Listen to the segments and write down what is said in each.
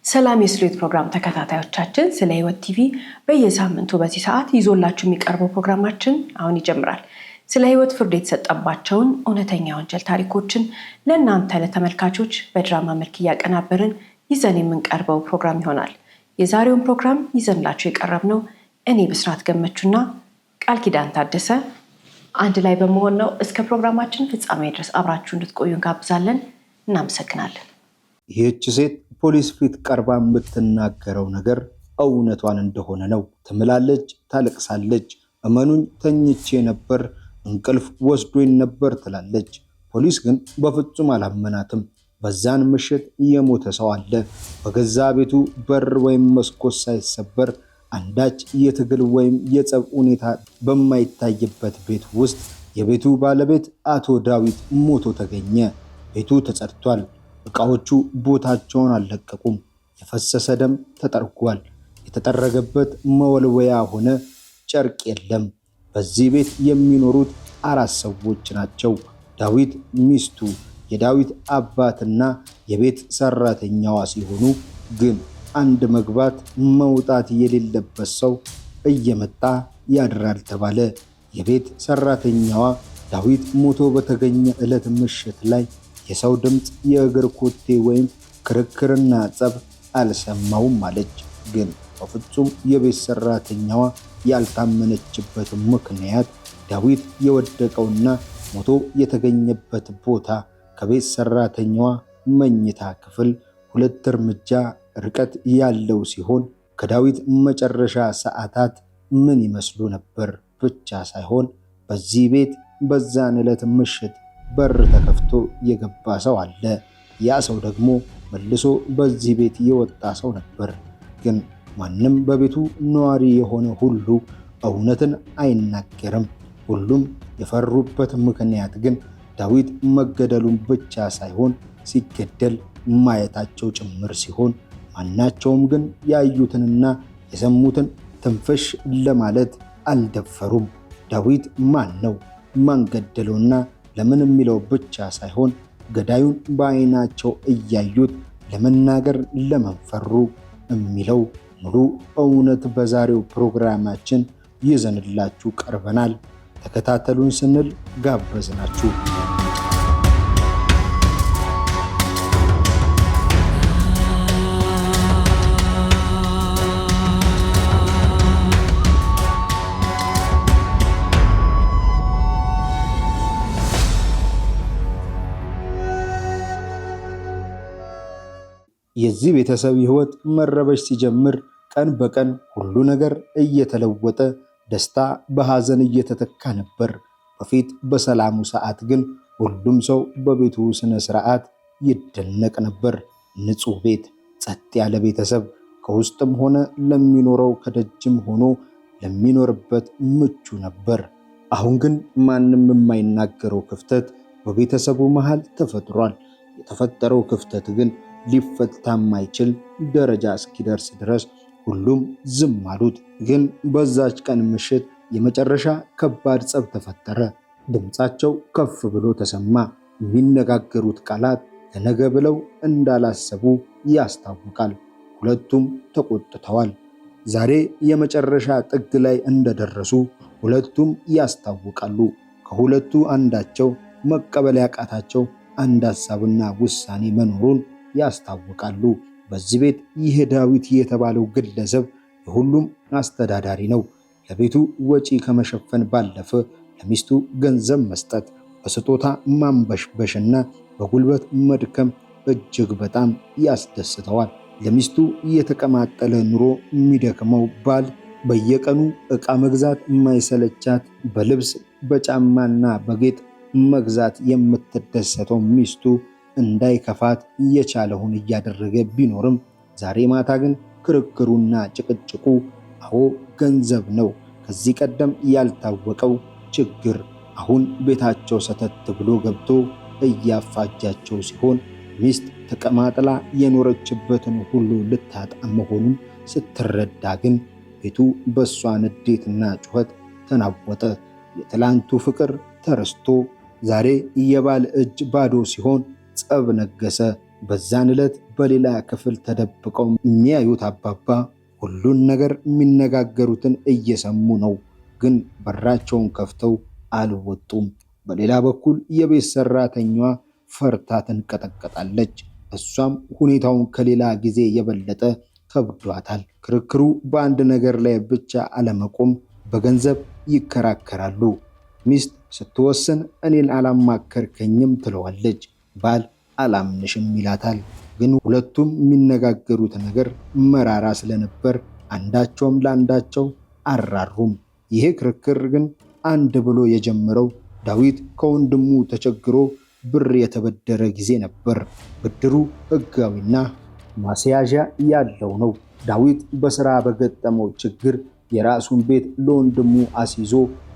ሰላም የስሌት ፕሮግራም ተከታታዮቻችን ስለ ህይወት ቲቪ በየሳምንቱ በዚህ ሰዓት ይዞላችሁ የሚቀርበው ፕሮግራማችን አሁን ይጀምራል። ስለ ህይወት ፍርድ የተሰጠባቸውን እውነተኛ ወንጀል ታሪኮችን ለእናንተ ለተመልካቾች በድራማ መልክ እያቀናበርን ይዘን የምንቀርበው ፕሮግራም ይሆናል። የዛሬውን ፕሮግራም ይዘንላችሁ የቀረብነው እኔ ብስራት ገመቹና ቃል ኪዳን ታደሰ አንድ ላይ በመሆን ነው። እስከ ፕሮግራማችን ፍጻሜ ድረስ አብራችሁ እንድትቆዩ እንጋብዛለን። እናመሰግናለን። ይህች ሴት ፖሊስ ፊት ቀርባ የምትናገረው ነገር እውነቷን እንደሆነ ነው። ትምላለች፣ ታለቅሳለች። እመኑኝ ተኝቼ ነበር፣ እንቅልፍ ወስዶኝ ነበር ትላለች። ፖሊስ ግን በፍጹም አላመናትም። በዛን ምሽት የሞተ ሰው አለ። በገዛ ቤቱ በር ወይም መስኮት ሳይሰበር አንዳች የትግል ወይም የጸብ ሁኔታ በማይታይበት ቤት ውስጥ የቤቱ ባለቤት አቶ ዳዊት ሞቶ ተገኘ። ቤቱ ተጸድቷል። ዕቃዎቹ ቦታቸውን አልለቀቁም። የፈሰሰ ደም ተጠርጓል። የተጠረገበት መወልወያ ሆነ ጨርቅ የለም። በዚህ ቤት የሚኖሩት 4 ሰዎች ናቸው። ዳዊት፣ ሚስቱ፣ የዳዊት አባትና የቤት ሰራተኛዋ ሲሆኑ ግን አንድ መግባት መውጣት የሌለበት ሰው እየመጣ ያድራል ተባለ። የቤት ሰራተኛዋ ዳዊት ሞቶ በተገኘ ዕለት ምሽት ላይ የሰው ድምፅ፣ የእግር ኮቴ ወይም ክርክርና ጸብ አልሰማውም አለች። ግን በፍጹም የቤት ሰራተኛዋ ያልታመነችበት ምክንያት ዳዊት የወደቀውና ሞቶ የተገኘበት ቦታ ከቤት ሰራተኛዋ መኝታ ክፍል 2 እርምጃ ርቀት ያለው ሲሆን ከዳዊት መጨረሻ ሰዓታት ምን ይመስሉ ነበር ብቻ ሳይሆን በዚህ ቤት በዛን ዕለት ምሽት በር ተከፍቶ የገባ ሰው አለ። ያ ሰው ደግሞ መልሶ በዚህ ቤት የወጣ ሰው ነበር። ግን ማንም በቤቱ ነዋሪ የሆነ ሁሉ እውነትን አይናገርም። ሁሉም የፈሩበት ምክንያት ግን ዳዊት መገደሉን ብቻ ሳይሆን ሲገደል ማየታቸው ጭምር ሲሆን ማናቸውም ግን ያዩትንና የሰሙትን ትንፍሽ ለማለት አልደፈሩም። ዳዊት ማን ነው? ማን ገደለውና ለምን የሚለው ብቻ ሳይሆን ገዳዩን በአይናቸው እያዩት ለመናገር ለምን ፈሩ የሚለው ሙሉ እውነት በዛሬው ፕሮግራማችን ይዘንላችሁ ቀርበናል። ተከታተሉን ስንል ጋበዝናችሁ። የዚህ ቤተሰብ ህይወት መረበሽ ሲጀምር ቀን በቀን ሁሉ ነገር እየተለወጠ ደስታ በሐዘን እየተተካ ነበር። በፊት በሰላሙ ሰዓት ግን ሁሉም ሰው በቤቱ ስነ ስርዓት ይደነቅ ነበር። ንጹህ ቤት፣ ጸጥ ያለ ቤተሰብ፣ ከውስጥም ሆነ ለሚኖረው ከደጅም ሆኖ ለሚኖርበት ምቹ ነበር። አሁን ግን ማንም የማይናገረው ክፍተት በቤተሰቡ መሃል ተፈጥሯል። የተፈጠረው ክፍተት ግን ሊፈታ የማይችል ደረጃ እስኪደርስ ድረስ ሁሉም ዝም አሉት። ግን በዛች ቀን ምሽት የመጨረሻ ከባድ ጸብ ተፈጠረ። ድምፃቸው ከፍ ብሎ ተሰማ። የሚነጋገሩት ቃላት ለነገ ብለው እንዳላሰቡ ያስታውቃል። ሁለቱም ተቆጥተዋል። ዛሬ የመጨረሻ ጥግ ላይ እንደደረሱ ሁለቱም ያስታውቃሉ። ከሁለቱ አንዳቸው መቀበል ያቃታቸው አንድ ሐሳብና ውሳኔ መኖሩን ያስታውቃሉ። በዚህ ቤት ይህ ዳዊት የተባለው ግለሰብ የሁሉም አስተዳዳሪ ነው። ለቤቱ ወጪ ከመሸፈን ባለፈ ለሚስቱ ገንዘብ መስጠት፣ በስጦታ ማንበሽበሽና በጉልበት መድከም እጅግ በጣም ያስደስተዋል። ለሚስቱ የተቀማጠለ ኑሮ የሚደክመው ባል በየቀኑ ዕቃ መግዛት የማይሰለቻት፣ በልብስ በጫማና በጌጥ መግዛት የምትደሰተው ሚስቱ እንዳይከፋት የቻለውን እያደረገ ቢኖርም ዛሬ ማታ ግን ክርክሩና ጭቅጭቁ አዎ ገንዘብ ነው። ከዚህ ቀደም ያልታወቀው ችግር አሁን ቤታቸው ሰተት ብሎ ገብቶ እያፋጃቸው ሲሆን ሚስት ተቀማጥላ የኖረችበትን ሁሉ ልታጣ መሆኑን ስትረዳ ግን ቤቱ በሷ ንዴትና ጩኸት ተናወጠ። የትላንቱ ፍቅር ተረስቶ ዛሬ የባል እጅ ባዶ ሲሆን ጸብ ነገሰ። በዛን ዕለት በሌላ ክፍል ተደብቀው የሚያዩት አባባ ሁሉን ነገር የሚነጋገሩትን እየሰሙ ነው፣ ግን በራቸውን ከፍተው አልወጡም። በሌላ በኩል የቤት ሰራተኛዋ ፈርታ ትንቀጠቀጣለች። እሷም ሁኔታውን ከሌላ ጊዜ የበለጠ ከብዷታል። ክርክሩ በአንድ ነገር ላይ ብቻ አለመቆም፣ በገንዘብ ይከራከራሉ። ሚስት ስትወስን እኔን አላማከርከኝም ትለዋለች። ባል አላምንሽም ይላታል። ግን ሁለቱም የሚነጋገሩት ነገር መራራ ስለነበር አንዳቸውም ለአንዳቸው አራሩም። ይሄ ክርክር ግን አንድ ብሎ የጀመረው ዳዊት ከወንድሙ ተቸግሮ ብር የተበደረ ጊዜ ነበር። ብድሩ ሕጋዊና ማስያዣ ያለው ነው። ዳዊት በሥራ በገጠመው ችግር የራሱን ቤት ለወንድሙ አስይዞ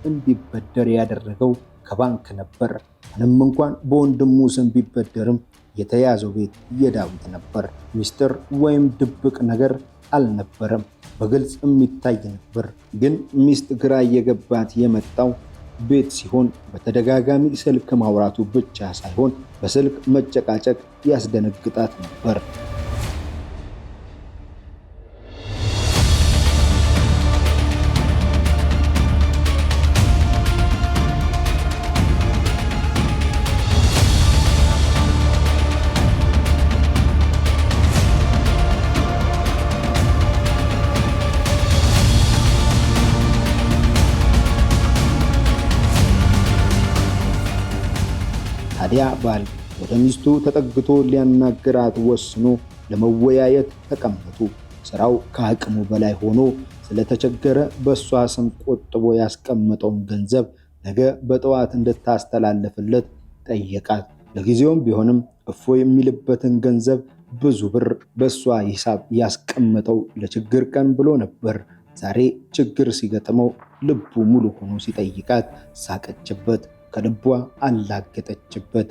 እንዲበደር ያደረገው ከባንክ ነበር። ምንም እንኳን በወንድሙ ስም ቢበደርም የተያዘው ቤት የዳዊት ነበር። ሚስጥር ወይም ድብቅ ነገር አልነበረም፣ በግልጽ የሚታይ ነበር። ግን ሚስት ግራ እየገባት የመጣው ቤት ሲሆን በተደጋጋሚ ስልክ ማውራቱ ብቻ ሳይሆን በስልክ መጨቃጨቅ ያስደነግጣት ነበር። ታዲያ ባል ወደ ሚስቱ ተጠግቶ ሊያናግራት ወስኖ ለመወያየት ተቀመጡ። ስራው ከአቅሙ በላይ ሆኖ ስለተቸገረ በሷ ስም ቆጥቦ ያስቀመጠውን ገንዘብ ነገ በጠዋት እንድታስተላልፍለት ጠየቃት። ለጊዜውም ቢሆንም እፎይ የሚልበትን ገንዘብ ብዙ ብር በሷ ሂሳብ ያስቀመጠው ለችግር ቀን ብሎ ነበር። ዛሬ ችግር ሲገጥመው ልቡ ሙሉ ሆኖ ሲጠይቃት ሳቀችበት። ከልቧ አላገጠችበት።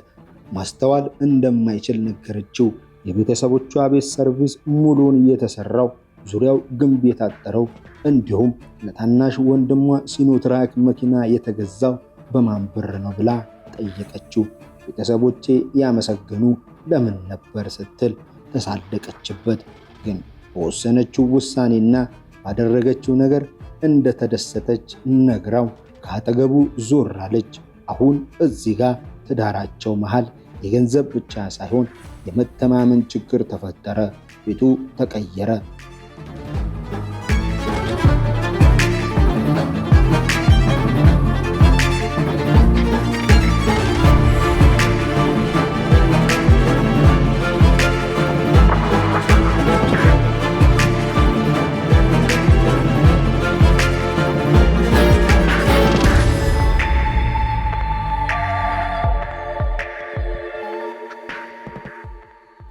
ማስተዋል እንደማይችል ነገረችው። የቤተሰቦቿ ቤት ሰርቪስ ሙሉውን እየተሰራው ዙሪያው ግንብ የታጠረው እንዲሁም ለታናሽ ወንድሟ ሲኖትራክ መኪና የተገዛው በማን ብር ነው ብላ ጠየቀችው። ቤተሰቦቼ ያመሰገኑ ለምን ነበር ስትል ተሳለቀችበት። ግን በወሰነችው ውሳኔና ባደረገችው ነገር እንደተደሰተች ነግራው ከአጠገቡ ዞር አለች። አሁን እዚህ ጋር ትዳራቸው መሃል የገንዘብ ብቻ ሳይሆን የመተማመን ችግር ተፈጠረ። ቤቱ ተቀየረ።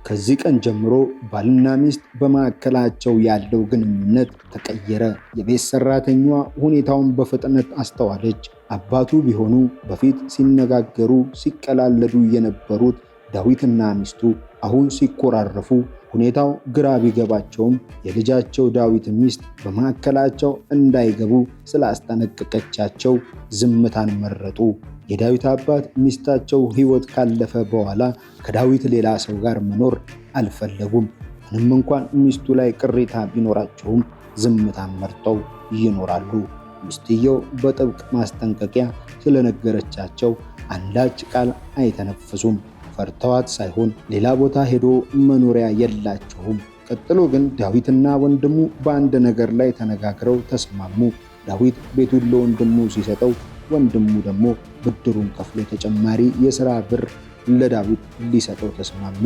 ከዚህ ቀን ጀምሮ ባልና ሚስት በማዕከላቸው ያለው ግንኙነት ተቀየረ። የቤት ሰራተኛዋ ሁኔታውን በፍጥነት አስተዋለች። አባቱ ቢሆኑ በፊት ሲነጋገሩ ሲቀላለዱ የነበሩት ዳዊትና ሚስቱ አሁን ሲኮራረፉ ሁኔታው ግራ ቢገባቸውም የልጃቸው ዳዊት ሚስት በማዕከላቸው እንዳይገቡ ስላስጠነቀቀቻቸው ዝምታን መረጡ። የዳዊት አባት ሚስታቸው ሕይወት ካለፈ በኋላ ከዳዊት ሌላ ሰው ጋር መኖር አልፈለጉም። ምንም እንኳን ሚስቱ ላይ ቅሬታ ቢኖራቸውም ዝምታን መርጠው ይኖራሉ። ሚስትየው በጥብቅ ማስጠንቀቂያ ስለነገረቻቸው አንዳች ቃል አይተነፍሱም። ፈርተዋት ሳይሆን ሌላ ቦታ ሄዶ መኖሪያ የላቸውም። ቀጥሎ ግን ዳዊትና ወንድሙ በአንድ ነገር ላይ ተነጋግረው ተስማሙ። ዳዊት ቤቱን ለወንድሙ ሲሰጠው ወንድሙ ደግሞ ብድሩን ከፍሎ ተጨማሪ የሥራ ብር ለዳዊት ሊሰጠው ተስማሙ።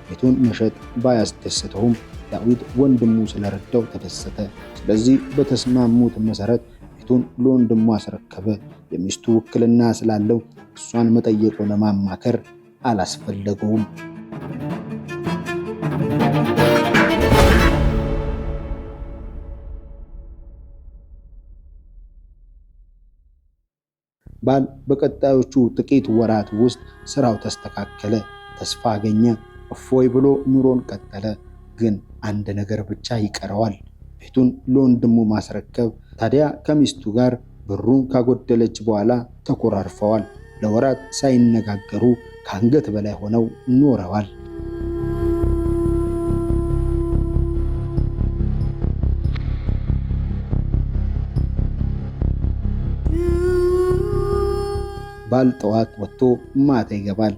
ቤቱን መሸጥ ባያስደሰተውም ዳዊት ወንድሙ ስለረዳው ተደሰተ። ስለዚህ በተስማሙት መሰረት ቤቱን ለወንድሙ አስረከበ። የሚስቱ ውክልና ስላለው እሷን መጠየቅ ለማማከር አላስፈለገውም። ባል በቀጣዮቹ ጥቂት ወራት ውስጥ ስራው ተስተካከለ፣ ተስፋ አገኘ፣ እፎይ ብሎ ኑሮን ቀጠለ። ግን አንድ ነገር ብቻ ይቀረዋል፣ ቤቱን ለወንድሙ ማስረከብ። ታዲያ ከሚስቱ ጋር ብሩን ካጎደለች በኋላ ተኮራርፈዋል። ለወራት ሳይነጋገሩ ከአንገት በላይ ሆነው ኖረዋል። ባል ጠዋት ወጥቶ ማታ ይገባል።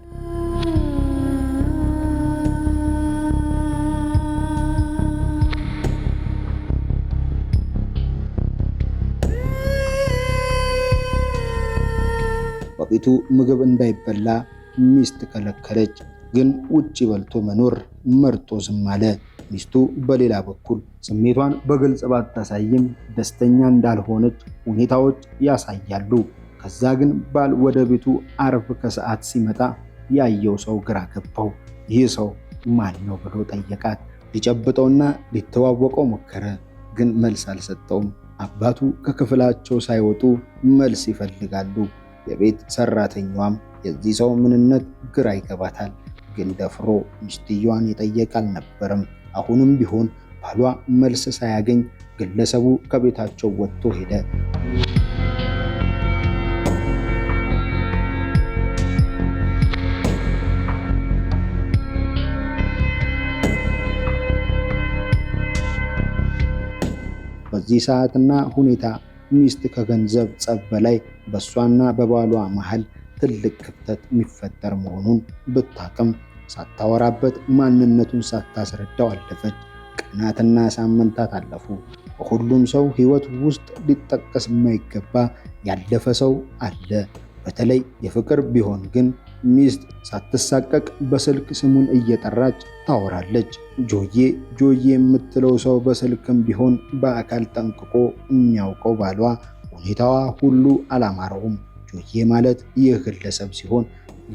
በቤቱ ምግብ እንዳይበላ ሚስት ከለከለች። ግን ውጪ በልቶ መኖር መርጦ ዝም አለ። ሚስቱ በሌላ በኩል ስሜቷን በግልጽ ባታሳይም ደስተኛ እንዳልሆነች ሁኔታዎች ያሳያሉ። ከዛ ግን ባል ወደ ቤቱ አርብ ከሰዓት ሲመጣ ያየው ሰው ግራ ገባው። ይህ ሰው ማን ነው ብሎ ጠየቃት። ሊጨብጠውና ሊተዋወቀው ሞከረ፣ ግን መልስ አልሰጠውም። አባቱ ከክፍላቸው ሳይወጡ መልስ ይፈልጋሉ። የቤት ሰራተኛዋም የዚህ ሰው ምንነት ግራ ይገባታል። ግን ደፍሮ ሚስትየዋን የጠየቀ አልነበረም። አሁንም ቢሆን ባሏ መልስ ሳያገኝ ግለሰቡ ከቤታቸው ወጥቶ ሄደ። በዚህ ሰዓትና ሁኔታ ሚስት ከገንዘብ ጸብ በላይ በሷና በባሏ መሃል ትልቅ ክፍተት የሚፈጠር መሆኑን ብታቅም ሳታወራበት ማንነቱን ሳታስረዳው አለፈች። ቀናትና ሳምንታት አለፉ። በሁሉም ሰው ሕይወት ውስጥ ሊጠቀስ የማይገባ ያለፈ ሰው አለ። በተለይ የፍቅር ቢሆን ግን ሚስት ሳትሳቀቅ በስልክ ስሙን እየጠራች ታወራለች። ጆዬ የምትለው ሰው በስልክም ቢሆን በአካል ጠንቅቆ የሚያውቀው ባሏ ሁኔታዋ ሁሉ አላማረውም። ጆዬ ማለት ይህ ግለሰብ ሲሆን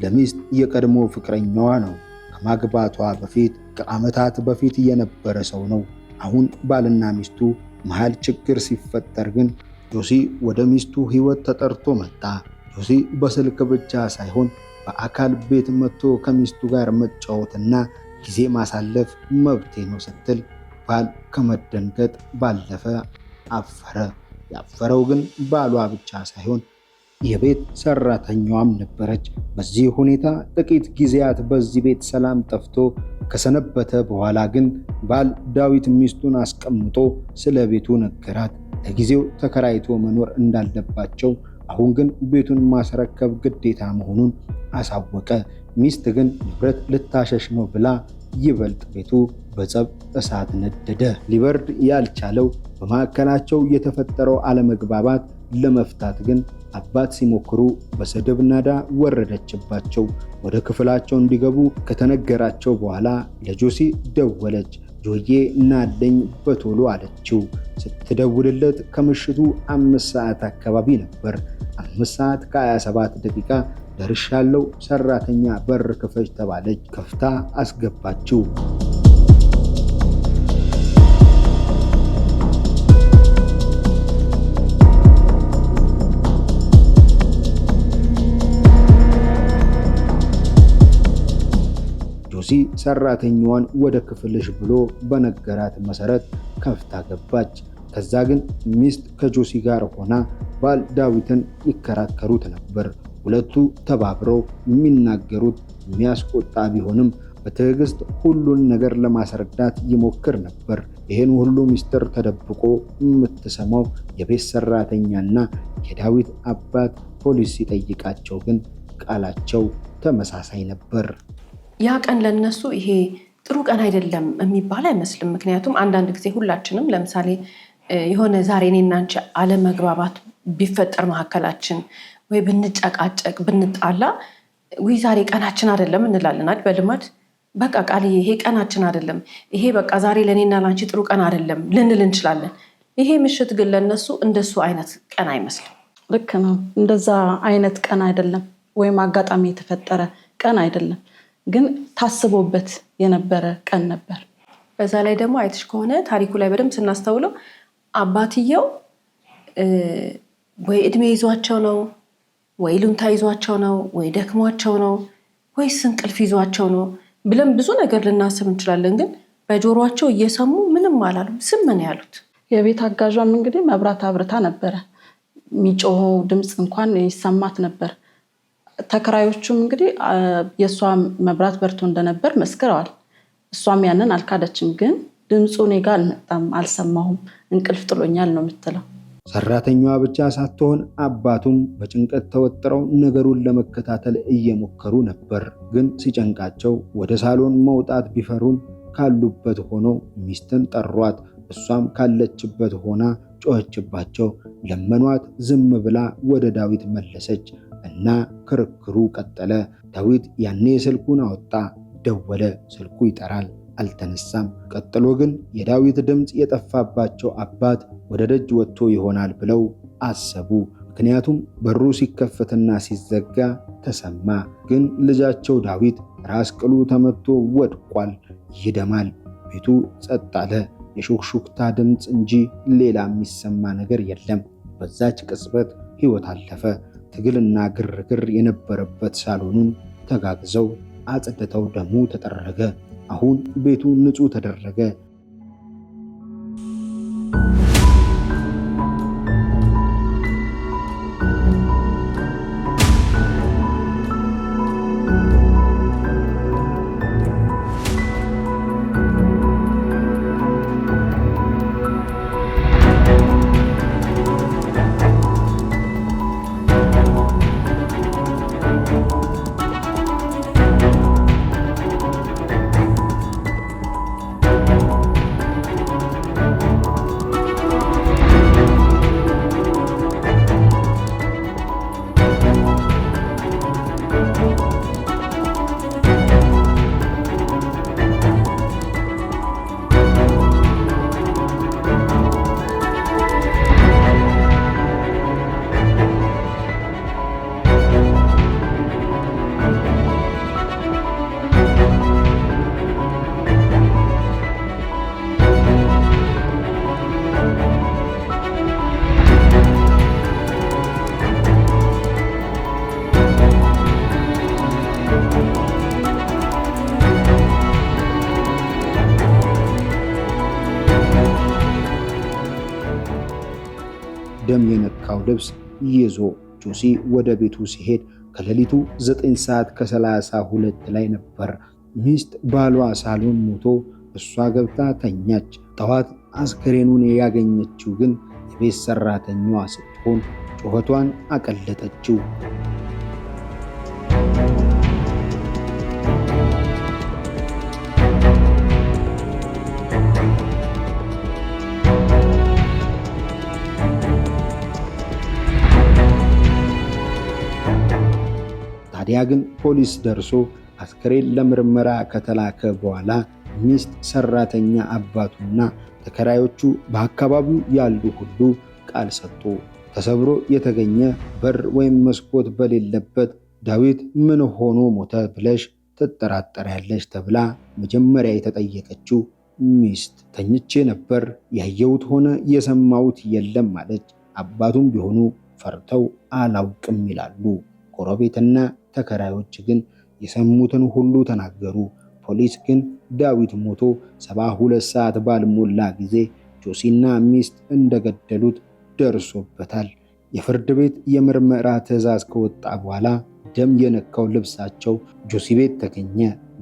ለሚስት የቀድሞ ፍቅረኛዋ ነው። ከማግባቷ በፊት ከዓመታት በፊት የነበረ ሰው ነው። አሁን ባልና ሚስቱ መሃል ችግር ሲፈጠር ግን ጆሲ ወደ ሚስቱ ሕይወት ተጠርቶ መጣ። ጆሲ በስልክ ብቻ ሳይሆን በአካል ቤት መጥቶ ከሚስቱ ጋር መጫወትና ጊዜ ማሳለፍ መብቴ ነው ስትል ባል ከመደንገጥ ባለፈ አፈረ። ያፈረው ግን ባሏ ብቻ ሳይሆን የቤት ሰራተኛዋም ነበረች። በዚህ ሁኔታ ጥቂት ጊዜያት በዚህ ቤት ሰላም ጠፍቶ ከሰነበተ በኋላ ግን ባል ዳዊት ሚስቱን አስቀምጦ ስለ ቤቱ ነገራት። ለጊዜው ተከራይቶ መኖር እንዳለባቸው፣ አሁን ግን ቤቱን ማስረከብ ግዴታ መሆኑን አሳወቀ። ሚስት ግን ንብረት ልታሸሽ ነው ብላ ይበልጥ ቤቱ በጸብ እሳት ነደደ። ሊበርድ ያልቻለው በማዕከላቸው የተፈጠረው አለመግባባት ለመፍታት ግን አባት ሲሞክሩ በስድብ ናዳ ወረደችባቸው። ወደ ክፍላቸው እንዲገቡ ከተነገራቸው በኋላ ለጆሲ ደወለች። ጆዬ ናለኝ በቶሎ አለችው። ስትደውልለት ከምሽቱ 5 ሰዓት አካባቢ ነበር። 5 ሰዓት ከ27 ደቂቃ ደርሻለሁ፣ ሰራተኛ በር ክፈች ተባለች። ከፍታ አስገባችው። ጆሲ ሰራተኛዋን ወደ ክፍልሽ ብሎ በነገራት መሰረት ከፍታ ገባች። ከዛ ግን ሚስት ከጆሲ ጋር ሆና ባል ዳዊትን ይከራከሩት ነበር። ሁለቱ ተባብረው የሚናገሩት የሚያስቆጣ ቢሆንም በትዕግስት ሁሉን ነገር ለማስረዳት ይሞክር ነበር። ይህን ሁሉ ሚስጥር ተደብቆ የምትሰማው የቤት ሰራተኛና የዳዊት አባት ፖሊስ ሲጠይቃቸው ግን ቃላቸው ተመሳሳይ ነበር። ያ ቀን ለነሱ ይሄ ጥሩ ቀን አይደለም የሚባል አይመስልም። ምክንያቱም አንዳንድ ጊዜ ሁላችንም ለምሳሌ የሆነ ዛሬ እኔና አንቺ አለመግባባት ቢፈጠር መካከላችን ወይ ብንጨቃጨቅ ብንጣላ ወይ ዛሬ ቀናችን አይደለም እንላለን አይደል? በልማድ በቃ ቃል ይሄ ቀናችን አይደለም፣ ይሄ በቃ ዛሬ ለኔና ላንቺ ጥሩ ቀን አይደለም ልንል እንችላለን። ይሄ ምሽት ግን ለነሱ እንደሱ አይነት ቀን አይመስልም። ልክ ነው። እንደዛ አይነት ቀን አይደለም፣ ወይም አጋጣሚ የተፈጠረ ቀን አይደለም፣ ግን ታስቦበት የነበረ ቀን ነበር። በዛ ላይ ደግሞ አይተሽ ከሆነ ታሪኩ ላይ በደንብ ስናስተውለው አባትየው ወይ እድሜ ይዟቸው ነው፣ ወይ ሉንታ ይዟቸው ነው፣ ወይ ደክሟቸው ነው፣ ወይስ እንቅልፍ ይዟቸው ነው ብለን ብዙ ነገር ልናስብ እንችላለን። ግን በጆሮአቸው እየሰሙ ምንም አላሉ፣ ዝም ነው ያሉት። የቤት አጋዧም እንግዲህ መብራት አብርታ ነበረ፣ የሚጮኸው ድምፅ እንኳን ይሰማት ነበር። ተከራዮቹም እንግዲህ የእሷ መብራት በርቶ እንደነበር መስክረዋል። እሷም ያንን አልካደችም። ግን ድምፁ እኔ ጋር አልመጣም፣ አልሰማሁም፣ እንቅልፍ ጥሎኛል ነው የምትለው። ሰራተኛዋ ብቻ ሳትሆን አባቱም በጭንቀት ተወጥረው ነገሩን ለመከታተል እየሞከሩ ነበር። ግን ሲጨንቃቸው ወደ ሳሎን መውጣት ቢፈሩም ካሉበት ሆነው ሚስትን ጠሯት። እሷም ካለችበት ሆና ጮኸችባቸው። ለመኗት። ዝም ብላ ወደ ዳዊት መለሰች እና ክርክሩ ቀጠለ። ዳዊት ያኔ ስልኩን አወጣ፣ ደወለ። ስልኩ ይጠራል፣ አልተነሳም። ቀጥሎ ግን የዳዊት ድምፅ የጠፋባቸው አባት ወደ ደጅ ወጥቶ ይሆናል ብለው አሰቡ። ምክንያቱም በሩ ሲከፈትና ሲዘጋ ተሰማ። ግን ልጃቸው ዳዊት ራስ ቅሉ ተመቶ ወድቋል፣ ይደማል። ቤቱ ጸጥ አለ። የሹክሹክታ ድምፅ እንጂ ሌላ የሚሰማ ነገር የለም። በዛች ቅጽበት ሕይወት አለፈ። ትግልና ግርግር የነበረበት ሳሎኑን ተጋግዘው አጽድተው ደሙ ተጠረገ። አሁን ቤቱ ንጹህ ተደረገ። ደም የነካው ልብስ ይዞ ጆሲ ወደ ቤቱ ሲሄድ ከሌሊቱ 9 ሰዓት ከ32 ላይ ነበር። ሚስት ባሏ ሳሎን ሞቶ እሷ ገብታ ተኛች። ጠዋት አስከሬኑን ያገኘችው ግን የቤት ሰራተኛዋ ስትሆን ጩኸቷን አቀለጠችው። ታዲያ ግን ፖሊስ ደርሶ አስከሬን ለምርመራ ከተላከ በኋላ ሚስት፣ ሰራተኛ፣ አባቱና ተከራዮቹ በአካባቢው ያሉ ሁሉ ቃል ሰጡ። ተሰብሮ የተገኘ በር ወይም መስኮት በሌለበት ዳዊት ምን ሆኖ ሞተ ብለሽ ትጠራጠሪያለሽ ተብላ መጀመሪያ የተጠየቀችው ሚስት ተኝቼ ነበር፣ ያየሁት ሆነ የሰማሁት የለም አለች። አባቱም ቢሆኑ ፈርተው አላውቅም ይላሉ። ጎረቤትና ተከራዮች ግን የሰሙትን ሁሉ ተናገሩ። ፖሊስ ግን ዳዊት ሞቶ 72 ሰዓት ባልሞላ ጊዜ ጆሲና ሚስት እንደገደሉት ደርሶበታል። የፍርድ ቤት የምርመራ ትዕዛዝ ከወጣ በኋላ ደም የነካው ልብሳቸው ጆሲ ቤት ተገኘ።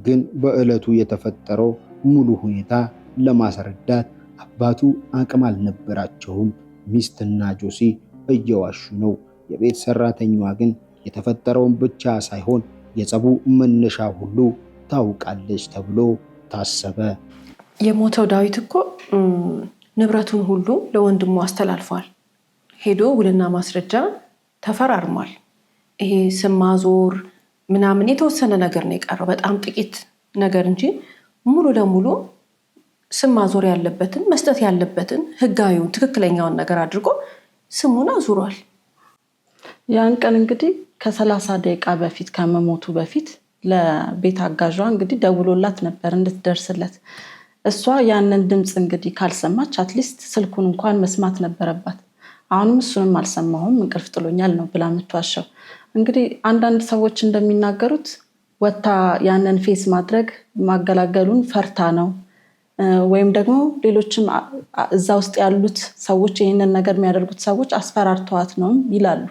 ግን በዕለቱ የተፈጠረው ሙሉ ሁኔታ ለማስረዳት አባቱ አቅም አልነበራቸውም። ሚስትና ጆሲ እየዋሹ ነው። የቤት ሰራተኛዋ ግን የተፈጠረውን ብቻ ሳይሆን የጸቡ መነሻ ሁሉ ታውቃለች ተብሎ ታሰበ። የሞተው ዳዊት እኮ ንብረቱን ሁሉ ለወንድሙ አስተላልፏል። ሄዶ ውልና ማስረጃ ተፈራርሟል። ይሄ ስም ማዞር ምናምን የተወሰነ ነገር ነው የቀረው፣ በጣም ጥቂት ነገር እንጂ ሙሉ ለሙሉ ስም ማዞር ያለበትን መስጠት ያለበትን ህጋዊውን ትክክለኛውን ነገር አድርጎ ስሙን አዙሯል። ያን ቀን እንግዲህ ከ30 ደቂቃ በፊት ከመሞቱ በፊት ለቤት አጋዧ እንግዲህ ደውሎላት ነበር እንድትደርስለት። እሷ ያንን ድምፅ እንግዲህ ካልሰማች አትሊስት ስልኩን እንኳን መስማት ነበረባት። አሁንም እሱንም አልሰማሁም እንቅልፍ ጥሎኛል ነው ብላ የምትዋሸው። እንግዲህ አንዳንድ ሰዎች እንደሚናገሩት ወታ ያንን ፌስ ማድረግ ማገላገሉን ፈርታ ነው፣ ወይም ደግሞ ሌሎችም እዛ ውስጥ ያሉት ሰዎች ይህንን ነገር የሚያደርጉት ሰዎች አስፈራርተዋት ነው ይላሉ።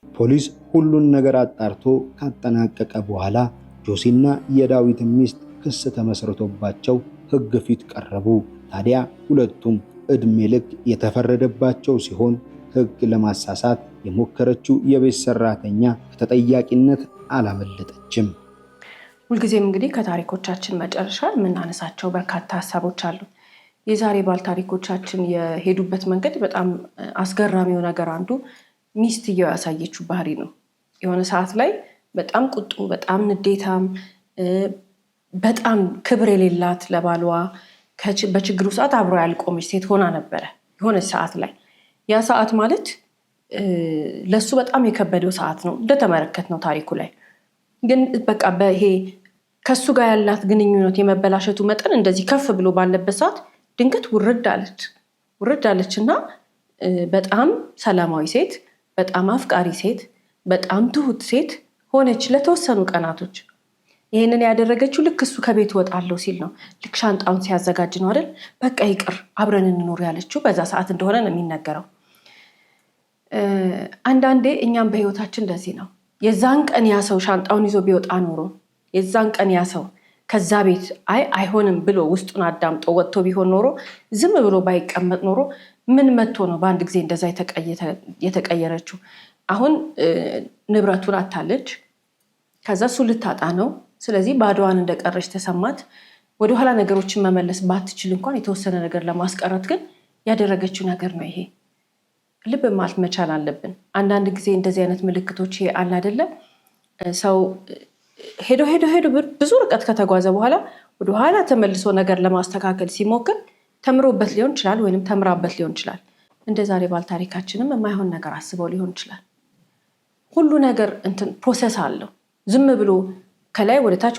ፖሊስ ሁሉን ነገር አጣርቶ ካጠናቀቀ በኋላ ጆሲና የዳዊት ሚስት ክስ ተመስርቶባቸው ሕግ ፊት ቀረቡ። ታዲያ ሁለቱም ዕድሜ ልክ የተፈረደባቸው ሲሆን ሕግ ለማሳሳት የሞከረችው የቤት ሰራተኛ ከተጠያቂነት አላመለጠችም። ሁልጊዜም እንግዲህ ከታሪኮቻችን መጨረሻ የምናነሳቸው በርካታ ሀሳቦች አሉ። የዛሬ ባለታሪኮቻችን የሄዱበት መንገድ በጣም አስገራሚው ነገር አንዱ ሚስትየው ያሳየችው ባህሪ ነው። የሆነ ሰዓት ላይ በጣም ቁጡ፣ በጣም ንዴታም፣ በጣም ክብር የሌላት ለባሏ በችግሩ ሰዓት አብሮ ያልቆመች ሴት ሆና ነበረ የሆነች ሰዓት ላይ። ያ ሰዓት ማለት ለሱ በጣም የከበደው ሰዓት ነው እንደተመለከትነው ታሪኩ ላይ። ግን በቃ ይሄ ከሱ ጋር ያላት ግንኙነት የመበላሸቱ መጠን እንደዚህ ከፍ ብሎ ባለበት ሰዓት ድንገት ውርድ አለች እና በጣም ሰላማዊ ሴት፣ በጣም አፍቃሪ ሴት፣ በጣም ትሁት ሴት ሆነች ለተወሰኑ ቀናቶች። ይህንን ያደረገችው ልክ እሱ ከቤት ወጣለሁ ሲል ነው። ልክ ሻንጣውን ሲያዘጋጅ ነው አይደል? በቃ ይቅር አብረን እንኖር ያለችው በዛ ሰዓት እንደሆነ ነው የሚነገረው። አንዳንዴ እኛም በህይወታችን እንደዚህ ነው። የዛን ቀን ያ ሰው ሻንጣውን ይዞ ቢወጣ ኖሮ፣ የዛን ቀን ያ ሰው ከዛ ቤት አይሆንም ብሎ ውስጡን አዳምጦ ወጥቶ ቢሆን ኖሮ፣ ዝም ብሎ ባይቀመጥ ኖሮ ምን መጥቶ ነው በአንድ ጊዜ እንደዛ የተቀየረችው? አሁን ንብረቱን አታለች፣ ከዛ እሱ ልታጣ ነው። ስለዚህ ባዶዋን እንደቀረች ተሰማት። ወደኋላ ነገሮችን መመለስ ባትችል እንኳን የተወሰነ ነገር ለማስቀረት ግን ያደረገችው ነገር ነው ይሄ። ልብ ማለት መቻል አለብን። አንዳንድ ጊዜ እንደዚህ አይነት ምልክቶች አለ አይደለም? ሰው ሄዶ ብዙ ርቀት ከተጓዘ በኋላ ወደኋላ ተመልሶ ነገር ለማስተካከል ሲሞክር ተምሮበት ሊሆን ይችላል፣ ወይንም ተምራበት ሊሆን ይችላል። እንደ ዛሬ ባለታሪካችንም የማይሆን ነገር አስበው ሊሆን ይችላል። ሁሉ ነገር ፕሮሰስ አለው። ዝም ብሎ ከላይ ወደ ታች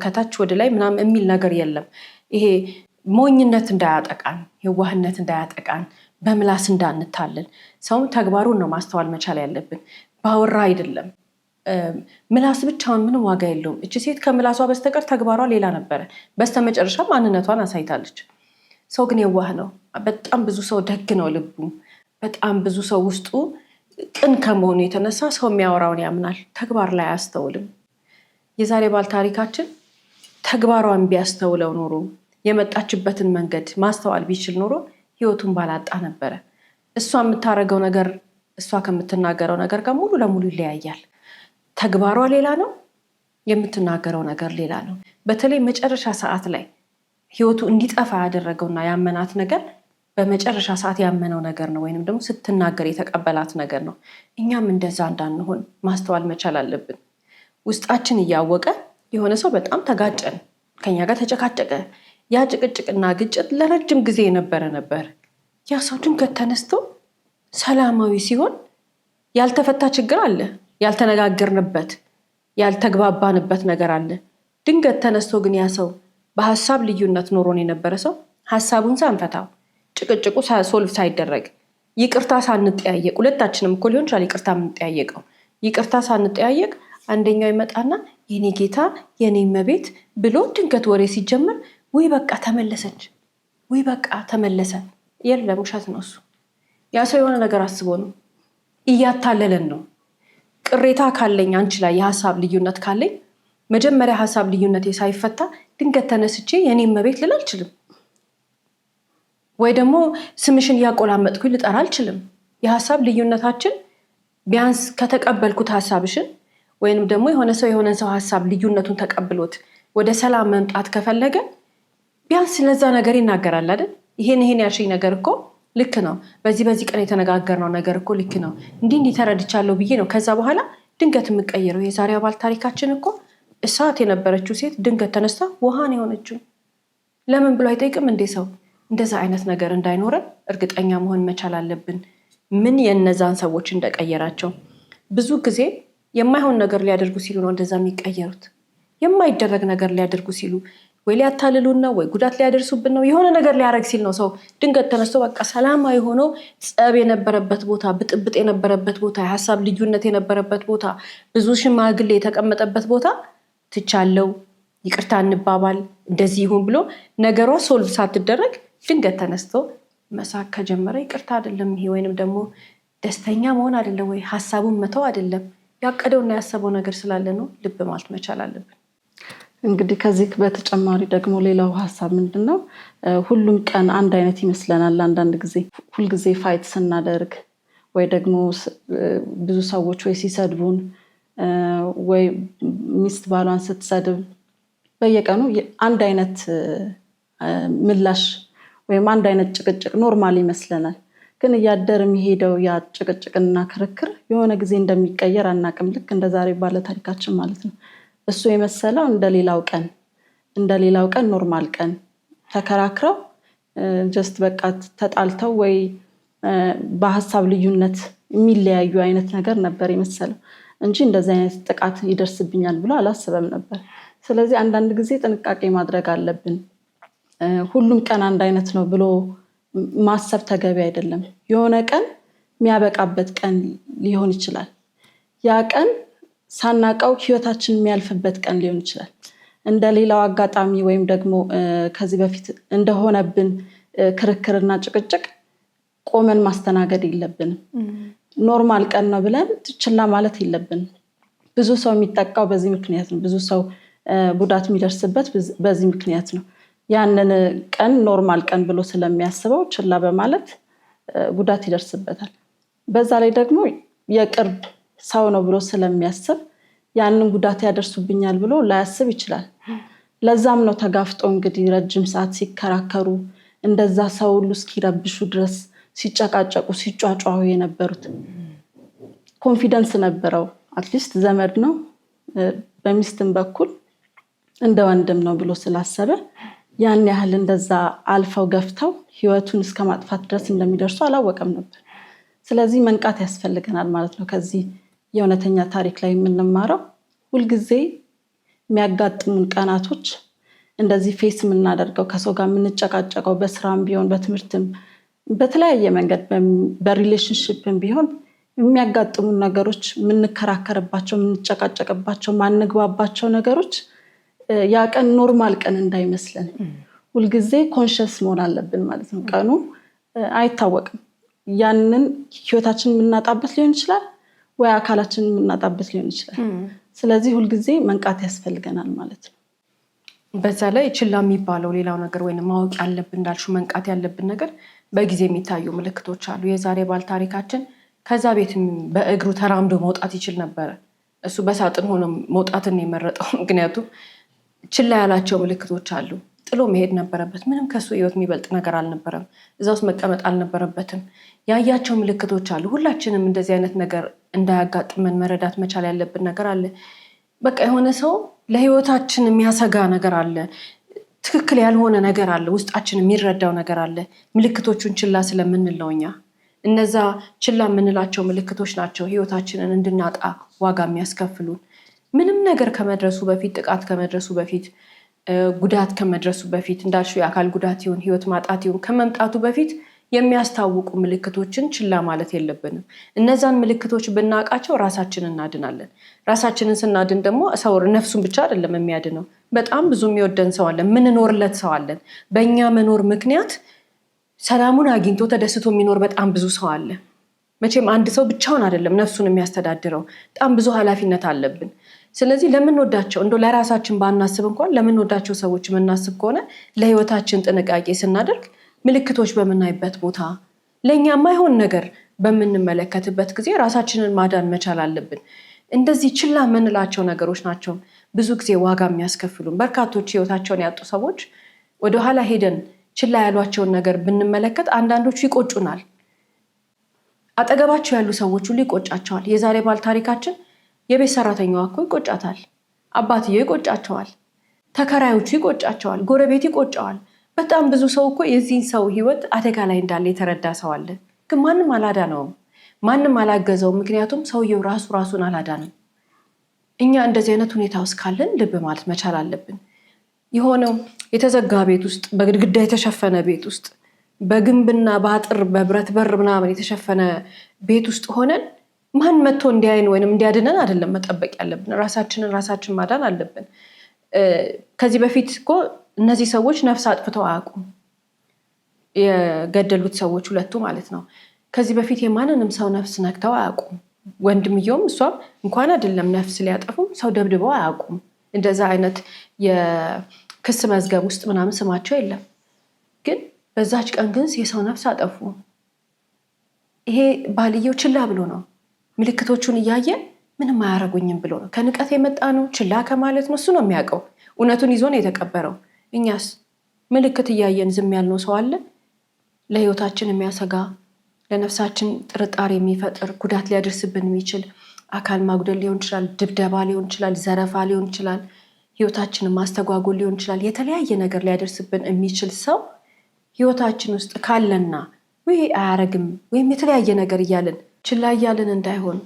ከታች ወደ ላይ ምናምን የሚል ነገር የለም። ይሄ ሞኝነት እንዳያጠቃን፣ የዋህነት እንዳያጠቃን፣ በምላስ እንዳንታለን። ሰው ተግባሩን ነው ማስተዋል መቻል ያለብን፣ ባወራ አይደለም። ምላስ ብቻውን ምንም ዋጋ የለውም። እቺ ሴት ከምላሷ በስተቀር ተግባሯ ሌላ ነበረ። በስተመጨረሻ ማንነቷን አሳይታለች። ሰው ግን የዋህ ነው። በጣም ብዙ ሰው ደግ ነው ልቡ። በጣም ብዙ ሰው ውስጡ ቅን ከመሆኑ የተነሳ ሰው የሚያወራውን ያምናል፣ ተግባር ላይ አያስተውልም። የዛሬ ባለታሪካችን ተግባሯን ቢያስተውለው ኖሮ፣ የመጣችበትን መንገድ ማስተዋል ቢችል ኖሮ ህይወቱን ባላጣ ነበረ። እሷ የምታደርገው ነገር እሷ ከምትናገረው ነገር ጋር ሙሉ ለሙሉ ይለያያል። ተግባሯ ሌላ ነው፣ የምትናገረው ነገር ሌላ ነው። በተለይ መጨረሻ ሰዓት ላይ ህይወቱ እንዲጠፋ ያደረገውና ያመናት ነገር በመጨረሻ ሰዓት ያመነው ነገር ነው፣ ወይንም ደግሞ ስትናገር የተቀበላት ነገር ነው። እኛም እንደዛ እንዳንሆን ማስተዋል መቻል አለብን። ውስጣችን እያወቀ የሆነ ሰው በጣም ተጋጨን፣ ከኛ ጋር ተጨቃጨቀ። ያ ጭቅጭቅና ግጭት ለረጅም ጊዜ የነበረ ነበር። ያ ሰው ድንገት ተነስቶ ሰላማዊ ሲሆን ያልተፈታ ችግር አለ፣ ያልተነጋገርንበት ያልተግባባንበት ነገር አለ። ድንገት ተነስቶ ግን ያ ሰው በሀሳብ ልዩነት ኖሮን የነበረ ሰው ሀሳቡን ሳንፈታው፣ ጭቅጭቁ ሶልቭ ሳይደረግ፣ ይቅርታ ሳንጠያየቅ፣ ሁለታችንም እኮ ሊሆን ይችላል ይቅርታ የምንጠያየቀው። ይቅርታ ሳንጠያየቅ አንደኛው ይመጣና የኔ ጌታ የኔ መቤት ብሎ ድንገት ወሬ ሲጀምር ወይ በቃ ተመለሰች፣ ወይ በቃ ተመለሰ። የለም ውሸት ነው እሱ። ያ ሰው የሆነ ነገር አስቦ ነው፣ እያታለለን ነው። ቅሬታ ካለኝ አንቺ ላይ የሀሳብ ልዩነት ካለኝ መጀመሪያ ሀሳብ ልዩነቴ ሳይፈታ ድንገት ተነስቼ የኔ መቤት ልል አልችልም። ወይ ደግሞ ስምሽን እያቆላመጥኩኝ ልጠራ አልችልም። የሀሳብ ልዩነታችን ቢያንስ ከተቀበልኩት ሀሳብሽን ወይንም ደግሞ የሆነ ሰው ሀሳብ ልዩነቱን ተቀብሎት ወደ ሰላም መምጣት ከፈለገ ቢያንስ ለዛ ነገር ይናገራል አይደል? ይሄን ያልሽኝ ነገር እኮ ልክ ነው፣ በዚህ ቀን የተነጋገርነው ነገር እኮ ልክ ነው፣ እንዲህ ተረድቻለሁ ብዬ ነው ከዛ በኋላ ድንገት የምቀየረው። የዛሬ አባል ታሪካችን እኮ እሳት የነበረችው ሴት ድንገት ተነስታ ውሃን የሆነችው ለምን ብሎ አይጠይቅም እንዴ ሰው? እንደዛ አይነት ነገር እንዳይኖረን እርግጠኛ መሆን መቻል አለብን፣ ምን የነዛን ሰዎች እንደቀየራቸው። ብዙ ጊዜ የማይሆን ነገር ሊያደርጉ ሲሉ ነው እንደዛ የሚቀየሩት። የማይደረግ ነገር ሊያደርጉ ሲሉ ወይ ሊያታልሉን ነው፣ ወይ ጉዳት ሊያደርሱብን ነው፣ የሆነ ነገር ሊያደርግ ሲል ነው ሰው ድንገት ተነስቶ በቃ ሰላማዊ ሆኖ ጸብ የነበረበት ቦታ፣ ብጥብጥ የነበረበት ቦታ፣ የሀሳብ ልዩነት የነበረበት ቦታ፣ ብዙ ሽማግሌ የተቀመጠበት ቦታ ትቻለው፣ ይቅርታ እንባባል፣ እንደዚህ ይሁን ብሎ ነገሯ ሶልቭ ሳትደረግ ድንገት ተነስቶ መሳቅ ከጀመረ ይቅርታ አይደለም ይሄ፣ ወይንም ደግሞ ደስተኛ መሆን አይደለም፣ ወይ ሀሳቡን መተው አይደለም። ያቀደውና ያሰበው ነገር ስላለ ነው። ልብ ማለት መቻል አለብን። እንግዲህ ከዚህ በተጨማሪ ደግሞ ሌላው ሀሳብ ምንድነው? ሁሉም ቀን አንድ አይነት ይመስለናል። አንዳንድ ጊዜ ሁልጊዜ ፋይት ስናደርግ ወይ ደግሞ ብዙ ሰዎች ወይ ሲሰድቡን ወይ ሚስት ባሏን ስትሰድብ በየቀኑ አንድ አይነት ምላሽ ወይም አንድ አይነት ጭቅጭቅ ኖርማል ይመስለናል። ግን እያደር የሚሄደው ያ ጭቅጭቅና ክርክር የሆነ ጊዜ እንደሚቀየር አናቅም። ልክ እንደዛሬ ባለ ታሪካችን ማለት ነው። እሱ የመሰለው እንደሌላው ቀን ኖርማል ቀን ተከራክረው ጀስት በቃ ተጣልተው ወይ በሀሳብ ልዩነት የሚለያዩ አይነት ነገር ነበር የመሰለው እንጂ እንደዚህ አይነት ጥቃት ይደርስብኛል ብሎ አላስበም ነበር። ስለዚህ አንዳንድ ጊዜ ጥንቃቄ ማድረግ አለብን። ሁሉም ቀን አንድ አይነት ነው ብሎ ማሰብ ተገቢ አይደለም። የሆነ ቀን የሚያበቃበት ቀን ሊሆን ይችላል። ያ ቀን ሳናቀው ህይወታችን የሚያልፍበት ቀን ሊሆን ይችላል። እንደሌላው አጋጣሚ ወይም ደግሞ ከዚህ በፊት እንደሆነብን ክርክርና ጭቅጭቅ ቆመን ማስተናገድ የለብንም። ኖርማል ቀን ነው ብለን ችላ ማለት የለብንም። ብዙ ሰው የሚጠቃው በዚህ ምክንያት ነው። ብዙ ሰው ጉዳት የሚደርስበት በዚህ ምክንያት ነው። ያንን ቀን ኖርማል ቀን ብሎ ስለሚያስበው ችላ በማለት ጉዳት ይደርስበታል። በዛ ላይ ደግሞ የቅርብ ሰው ነው ብሎ ስለሚያስብ ያንን ጉዳት ያደርሱብኛል ብሎ ላያስብ ይችላል። ለዛም ነው ተጋፍጦ እንግዲህ ረጅም ሰዓት ሲከራከሩ እንደዛ ሰው ሁሉ እስኪረብሹ ድረስ ሲጨቃጨቁ ሲጫጫሁ የነበሩት። ኮንፊደንስ ነበረው። አትሊስት ዘመድ ነው፣ በሚስትም በኩል እንደ ወንድም ነው ብሎ ስላሰበ ያን ያህል እንደዛ አልፈው ገፍተው ህይወቱን እስከ ማጥፋት ድረስ እንደሚደርሱ አላወቀም ነበር። ስለዚህ መንቃት ያስፈልገናል ማለት ነው። ከዚህ የእውነተኛ ታሪክ ላይ የምንማረው ሁልጊዜ የሚያጋጥሙን ቀናቶች እንደዚህ ፌስ የምናደርገው ከሰው ጋር የምንጨቃጨቀው በስራም ቢሆን በትምህርትም በተለያየ መንገድ በሪሌሽንሽፕም ቢሆን የሚያጋጥሙን ነገሮች የምንከራከርባቸው የምንጨቃጨቅባቸው ማንግባባቸው ነገሮች ያ ቀን ኖርማል ቀን እንዳይመስለን ሁልጊዜ ኮንሽስ መሆን አለብን ማለት ነው። ቀኑ አይታወቅም። ያንን ህይወታችንን የምናጣበት ሊሆን ይችላል ወይ አካላችንን የምናጣበት ሊሆን ይችላል። ስለዚህ ሁልጊዜ መንቃት ያስፈልገናል ማለት ነው። በዛ ላይ ችላ የሚባለው ሌላው ነገር ወይንም ማወቅ ያለብን እንዳልሽው መንቃት ያለብን ነገር በጊዜ የሚታዩ ምልክቶች አሉ። የዛሬ ባል ታሪካችን ከዛ ቤት በእግሩ ተራምዶ መውጣት ይችል ነበረ። እሱ በሳጥን ሆኖ መውጣትን የመረጠው ምክንያቱም ችላ ያላቸው ምልክቶች አሉ። ጥሎ መሄድ ነበረበት። ምንም ከሱ ህይወት የሚበልጥ ነገር አልነበረም። እዛ ውስጥ መቀመጥ አልነበረበትም። ያያቸው ምልክቶች አሉ። ሁላችንም እንደዚህ አይነት ነገር እንዳያጋጥመን መረዳት መቻል ያለብን ነገር አለ። በቃ የሆነ ሰው ለህይወታችን የሚያሰጋ ነገር አለ። ትክክል ያልሆነ ነገር አለ። ውስጣችን የሚረዳው ነገር አለ። ምልክቶቹን ችላ ስለምንለው እኛ እነዛ ችላ የምንላቸው ምልክቶች ናቸው ህይወታችንን እንድናጣ ዋጋ የሚያስከፍሉን። ምንም ነገር ከመድረሱ በፊት፣ ጥቃት ከመድረሱ በፊት፣ ጉዳት ከመድረሱ በፊት እንዳልሽው የአካል ጉዳት ይሁን ህይወት ማጣት ይሁን ከመምጣቱ በፊት የሚያስታውቁ ምልክቶችን ችላ ማለት የለብንም። እነዛን ምልክቶች ብናውቃቸው ራሳችንን እናድናለን። ራሳችንን ስናድን ደግሞ ሰው ነፍሱን ብቻ አይደለም የሚያድነው። በጣም ብዙ የሚወደን ሰው አለን፣ ምንኖርለት ሰው አለን። በእኛ መኖር ምክንያት ሰላሙን አግኝቶ ተደስቶ የሚኖር በጣም ብዙ ሰው አለ። መቼም አንድ ሰው ብቻውን አይደለም ነፍሱን የሚያስተዳድረው። በጣም ብዙ ኃላፊነት አለብን። ስለዚህ ለምንወዳቸው እንደው ለራሳችን ባናስብ እንኳን ለምንወዳቸው ሰዎች የምናስብ ከሆነ ለህይወታችን ጥንቃቄ ስናደርግ ምልክቶች በምናይበት ቦታ ለእኛ የማይሆን ነገር በምንመለከትበት ጊዜ ራሳችንን ማዳን መቻል አለብን። እንደዚህ ችላ የምንላቸው ነገሮች ናቸው ብዙ ጊዜ ዋጋ የሚያስከፍሉን። በርካቶች ህይወታቸውን ያጡ ሰዎች ወደኋላ ሄደን ችላ ያሏቸውን ነገር ብንመለከት አንዳንዶቹ ይቆጩናል። አጠገባቸው ያሉ ሰዎች ሁሉ ይቆጫቸዋል። የዛሬ ባል ታሪካችን የቤት ሰራተኛዋ እኮ ይቆጫታል፣ አባትየው ይቆጫቸዋል፣ ተከራዮቹ ይቆጫቸዋል፣ ጎረቤት ይቆጨዋል። በጣም ብዙ ሰው እኮ የዚህን ሰው ህይወት አደጋ ላይ እንዳለ የተረዳ ሰው አለ። ግን ማንም አላዳነውም፣ ማንም አላገዘውም። ምክንያቱም ሰውየው ራሱን አላዳንም። እኛ እንደዚህ አይነት ሁኔታ ውስጥ ካለን ልብ ማለት መቻል አለብን። የሆነው የተዘጋ ቤት ውስጥ በግድግዳ የተሸፈነ ቤት ውስጥ በግንብና በአጥር በብረት በር ምናምን የተሸፈነ ቤት ውስጥ ሆነን ማን መጥቶ እንዲያይን ወይንም እንዲያድነን አይደለም መጠበቅ ያለብን። ራሳችን ማዳን አለብን። ከዚህ በፊት እኮ እነዚህ ሰዎች ነፍስ አጥፍተው አያውቁም። የገደሉት ሰዎች ሁለቱ ማለት ነው። ከዚህ በፊት የማንንም ሰው ነፍስ ነክተው አያውቁም። ወንድምየውም እሷም እንኳን አይደለም ነፍስ ሊያጠፉ ሰው ደብድበው አያውቁም። እንደዛ አይነት የክስ መዝገብ ውስጥ ምናምን ስማቸው የለም። ግን በዛች ቀን ግን የሰው ነፍስ አጠፉ። ይሄ ባልየው ችላ ብሎ ነው፣ ምልክቶቹን እያየ ምንም አያረጉኝም ብሎ ነው። ከንቀት የመጣ ነው፣ ችላ ከማለት ነው። እሱ ነው የሚያውቀው፣ እውነቱን ይዞ ነው የተቀበረው። እኛስ ምልክት እያየን ዝም ያልነው ሰው አለ? ለህይወታችን የሚያሰጋ ለነፍሳችን ጥርጣሬ የሚፈጥር ጉዳት ሊያደርስብን የሚችል አካል ማጉደል ሊሆን ይችላል፣ ድብደባ ሊሆን ይችላል፣ ዘረፋ ሊሆን ይችላል፣ ህይወታችንን ማስተጓጎል ሊሆን ይችላል። የተለያየ ነገር ሊያደርስብን የሚችል ሰው ህይወታችን ውስጥ ካለና ወይ አያረግም ወይም የተለያየ ነገር እያልን ችላ እያልን እንዳይሆን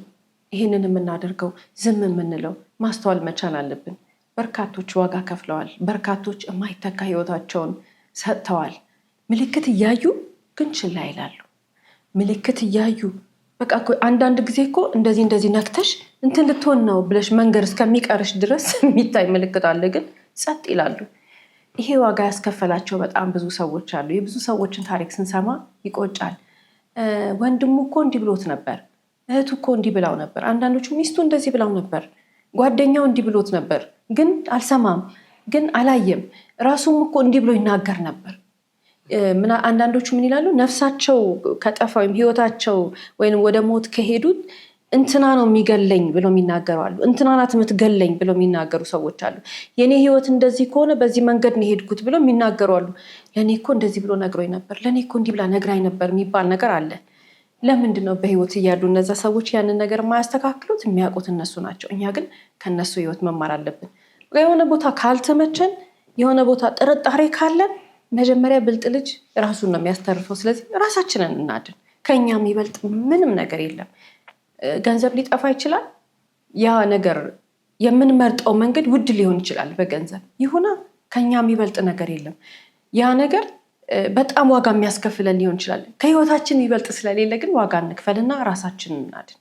ይህንን የምናደርገው ዝም የምንለው ማስተዋል መቻል አለብን። በርካቶች ዋጋ ከፍለዋል። በርካቶች የማይተካ ህይወታቸውን ሰጥተዋል። ምልክት እያዩ ግን ችላ ይላሉ። ምልክት እያዩ በቃ አንዳንድ ጊዜ እኮ እንደዚህ ነክተሽ እንትን ልትሆን ነው ብለሽ መንገድ እስከሚቀርሽ ድረስ የሚታይ ምልክት አለ፣ ግን ጸጥ ይላሉ። ይሄ ዋጋ ያስከፈላቸው በጣም ብዙ ሰዎች አሉ። የብዙ ሰዎችን ታሪክ ስንሰማ ይቆጫል። ወንድሙ እኮ እንዲህ ብሎት ነበር፣ እህቱ እኮ እንዲህ ብላው ነበር፣ አንዳንዶቹ ሚስቱ እንደዚህ ብላው ነበር፣ ጓደኛው እንዲህ ብሎት ነበር፣ ግን አልሰማም፣ ግን አላየም፣ ራሱም እኮ እንዲህ ብሎ ይናገር ነበር። አንዳንዶቹ ምን ይላሉ? ነፍሳቸው ከጠፋ ወይም ህይወታቸው ወይም ወደ ሞት ከሄዱት እንትና ነው የሚገለኝ ብሎ የሚናገሩ አሉ። እንትና ናት የምትገለኝ ብሎ የሚናገሩ ሰዎች አሉ። የኔ ህይወት እንደዚህ ከሆነ በዚህ መንገድ ነው የሄድኩት ብሎ የሚናገሩ አሉ። ለኔ እኮ እንደዚህ ብሎ ነግሮኝ ነበር፣ ለኔ እኮ እንዲህ ብላ ነግራኝ ነበር የሚባል ነገር አለ። ለምንድን ነው በህይወት እያሉ እነዛ ሰዎች ያንን ነገር የማያስተካክሉት? የሚያውቁት እነሱ ናቸው። እኛ ግን ከነሱ ህይወት መማር አለብን። የሆነ ቦታ ካልተመቸን፣ የሆነ ቦታ ጥርጣሬ ካለን መጀመሪያ ብልጥ ልጅ ራሱን ነው የሚያስተርፈው። ስለዚህ ራሳችንን እናድን። ከኛ የሚበልጥ ምንም ነገር የለም። ገንዘብ ሊጠፋ ይችላል። ያ ነገር የምንመርጠው መንገድ ውድ ሊሆን ይችላል። በገንዘብ ይሁና፣ ከኛ የሚበልጥ ነገር የለም። ያ ነገር በጣም ዋጋ የሚያስከፍለን ሊሆን ይችላል። ከህይወታችን የሚበልጥ ስለሌለ ግን ዋጋ እንክፈልና ራሳችንን እናድን።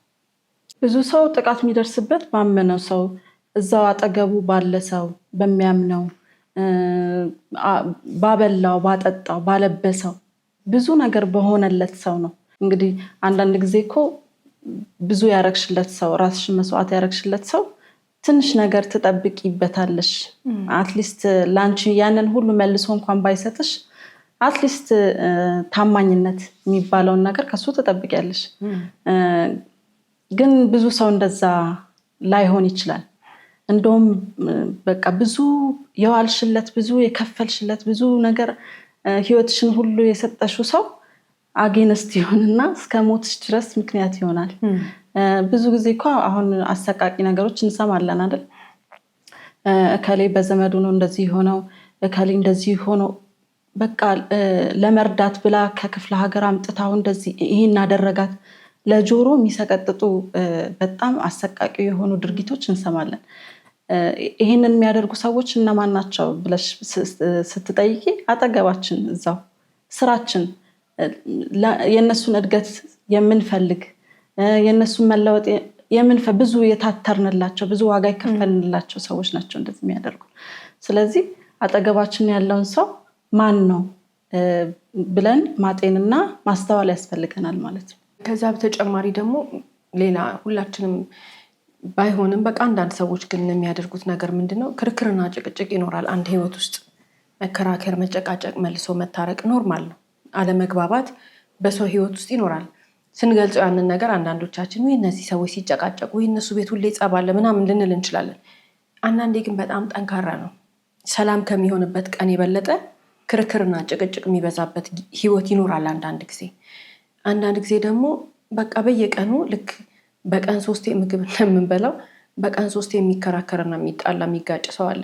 ብዙ ሰው ጥቃት የሚደርስበት ባመነው ሰው፣ እዛው አጠገቡ ባለ ሰው፣ በሚያምነው፣ ባበላው፣ ባጠጣው፣ ባለበሰው፣ ብዙ ነገር በሆነለት ሰው ነው። እንግዲህ አንዳንድ ጊዜ እኮ ብዙ ያረግሽለት ሰው፣ ራስሽን መስዋዕት ያረግሽለት ሰው ትንሽ ነገር ትጠብቂበታለሽ። አትሊስት ላንቺ ያንን ሁሉ መልሶ እንኳን ባይሰጥሽ አትሊስት ታማኝነት የሚባለውን ነገር ከሱ ትጠብቂያለሽ። ግን ብዙ ሰው እንደዛ ላይሆን ይችላል። እንደውም በቃ ብዙ የዋልሽለት፣ ብዙ የከፈልሽለት፣ ብዙ ነገር ህይወትሽን ሁሉ የሰጠሽው ሰው አጌንስት ይሆንና እስከ ሞትሽ ድረስ ምክንያት ይሆናል። ብዙ ጊዜ እኮ አሁን አሰቃቂ ነገሮች እንሰማለን አይደል? እከሌ በዘመዱ ነው እንደዚህ ሆነው፣ እከሌ እንደዚህ ሆኖ በቃ ለመርዳት ብላ ከክፍለ ሀገር አምጥታው እንደዚህ ይሄን አደረጋት። ለጆሮ የሚሰቀጥጡ በጣም አሰቃቂ የሆኑ ድርጊቶች እንሰማለን። ይሄንን የሚያደርጉ ሰዎች እነማን ናቸው ብለሽ ስትጠይቂ አጠገባችን፣ እዛው ስራችን፣ የእነሱን እድገት የምንፈልግ፣ የእነሱን መለወጥ ብዙ የታተርንላቸው፣ ብዙ ዋጋ የከፈልንላቸው ሰዎች ናቸው እንደዚህ የሚያደርጉ። ስለዚህ አጠገባችን ያለውን ሰው ማን ነው ብለን ማጤንና ማስተዋል ያስፈልገናል ማለት ነው። ከዛ በተጨማሪ ደግሞ ሌላ ሁላችንም ባይሆንም በቃ አንዳንድ ሰዎች ግን የሚያደርጉት ነገር ምንድነው? ክርክርና ጭቅጭቅ ይኖራል። አንድ ህይወት ውስጥ መከራከር፣ መጨቃጨቅ፣ መልሶ መታረቅ ኖርማል ነው። አለመግባባት በሰው ህይወት ውስጥ ይኖራል። ስንገልጸው ያንን ነገር አንዳንዶቻችን ወይ እነዚህ ሰዎች ሲጨቃጨቁ ወይ እነሱ ቤት ሁሌ ጸብ አለ ምናምን ልንል እንችላለን። አንዳንዴ ግን በጣም ጠንካራ ነው። ሰላም ከሚሆንበት ቀን የበለጠ ክርክርና ጭቅጭቅ የሚበዛበት ህይወት ይኖራል አንዳንድ ጊዜ ደግሞ በቃ በየቀኑ ልክ በቀን 3 ምግብ እንደምንበላው በቀን 3 የሚከራከርና የሚጣላ የሚጋጭ ሰው አለ።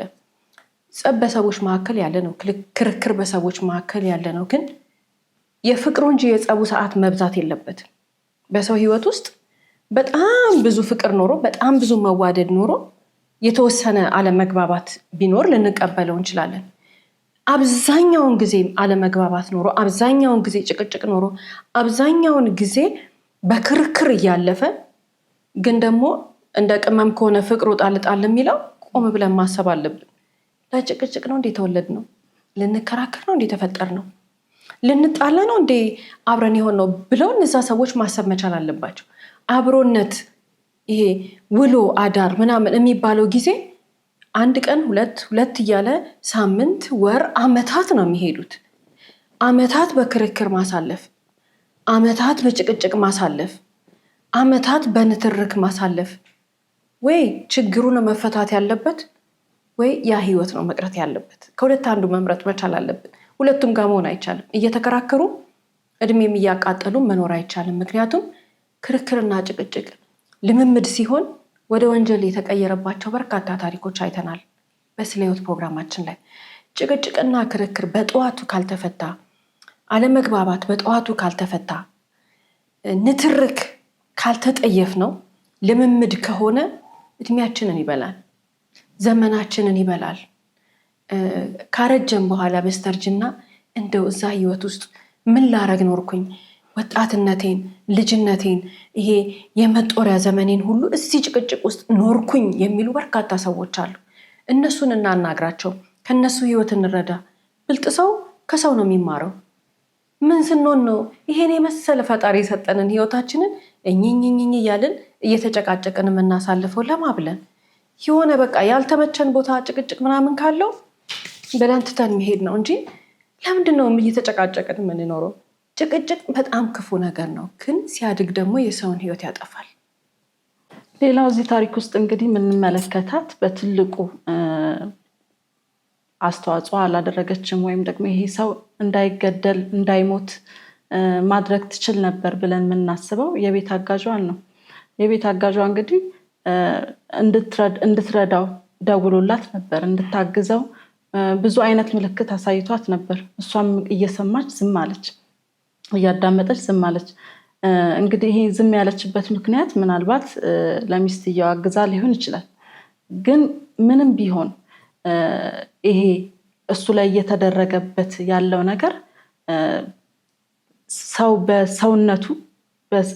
ጸብ በሰዎች መካከል ያለ ነው። ክርክር በሰዎች መካከል ያለ ነው። ግን የፍቅሩ እንጂ የጸቡ ሰዓት መብዛት የለበትም። በሰው ህይወት ውስጥ በጣም ብዙ ፍቅር ኖሮ፣ በጣም ብዙ መዋደድ ኖሮ የተወሰነ አለመግባባት ቢኖር ልንቀበለው እንችላለን። አብዛኛውን ጊዜ አለመግባባት ኖሮ፣ አብዛኛውን ጊዜ ጭቅጭቅ ኖሮ፣ አብዛኛውን ጊዜ በክርክር እያለፈ ግን ደግሞ እንደ ቅመም ከሆነ ፍቅሩ ጣልጣል የሚለው ቆም ብለን ማሰብ አለብን። ለጭቅጭቅ ነው እንዴ ተወለድ ነው? ልንከራከር ነው እንዴ ተፈጠር ነው? ልንጣላ ነው እንዴ አብረን የሆን ነው ብለው እነዛ ሰዎች ማሰብ መቻል አለባቸው። አብሮነት፣ ይሄ ውሎ አዳር ምናምን የሚባለው ጊዜ አንድ ቀን ሁለት እያለ ሳምንት፣ ወር፣ አመታት ነው የሚሄዱት። አመታት በክርክር ማሳለፍ፣ አመታት በጭቅጭቅ ማሳለፍ፣ አመታት በንትርክ ማሳለፍ። ወይ ችግሩ ነው መፈታት ያለበት ወይ ያ ህይወት ነው መቅረት ያለበት። ከሁለት አንዱ መምረጥ መቻል አለብን። ሁለቱም ጋር መሆን አይቻልም። እየተከራከሩ እድሜም እያቃጠሉ መኖር አይቻልም። ምክንያቱም ክርክርና ጭቅጭቅ ልምምድ ሲሆን ወደ ወንጀል የተቀየረባቸው በርካታ ታሪኮች አይተናል። በስለ ህይወት ፕሮግራማችን ላይ ጭቅጭቅና ክርክር በጠዋቱ ካልተፈታ፣ አለመግባባት በጠዋቱ ካልተፈታ፣ ንትርክ ካልተጠየፍ ነው ልምምድ ከሆነ እድሜያችንን ይበላል፣ ዘመናችንን ይበላል። ካረጀን በኋላ በስተርጅና እንደው እዛ ህይወት ውስጥ ምን ላረግ ኖርኩኝ፣ ወጣትነቴን፣ ልጅነቴን፣ ይሄ የመጦሪያ ዘመኔን ሁሉ እዚህ ጭቅጭቅ ውስጥ ኖርኩኝ የሚሉ በርካታ ሰዎች አሉ። እነሱን እናናግራቸው፣ ከነሱ ህይወት እንረዳ። ብልጥ ሰው ከሰው ነው የሚማረው። ምን ስንሆን ነው ይሄን የመሰለ ፈጣሪ የሰጠንን ህይወታችንን እኝኝኝኝ እያልን እየተጨቃጨቅን የምናሳልፈው? ለማብለን የሆነ በቃ ያልተመቸን ቦታ ጭቅጭቅ ምናምን ካለው በላን ትተን መሄድ ነው እንጂ ለምንድን ነው እየተጨቃጨቅን የምንኖረው? ጭቅጭቅ በጣም ክፉ ነገር ነው፣ ግን ሲያድግ ደግሞ የሰውን ህይወት ያጠፋል። ሌላው እዚህ ታሪክ ውስጥ እንግዲህ የምንመለከታት በትልቁ አስተዋጽኦ አላደረገችም ወይም ደግሞ ይሄ ሰው እንዳይገደል እንዳይሞት ማድረግ ትችል ነበር ብለን የምናስበው የቤት አጋዧን ነው። የቤት አጋዧ እንግዲህ እንድትረዳው ደውሎላት ነበር፣ እንድታግዘው ብዙ አይነት ምልክት አሳይቷት ነበር። እሷም እየሰማች ዝም አለች፣ እያዳመጠች ዝም አለች። እንግዲህ ይሄ ዝም ያለችበት ምክንያት ምናልባት ለሚስትየው አግዛ ሊሆን ይችላል። ግን ምንም ቢሆን ይሄ እሱ ላይ እየተደረገበት ያለው ነገር ሰው በሰውነቱ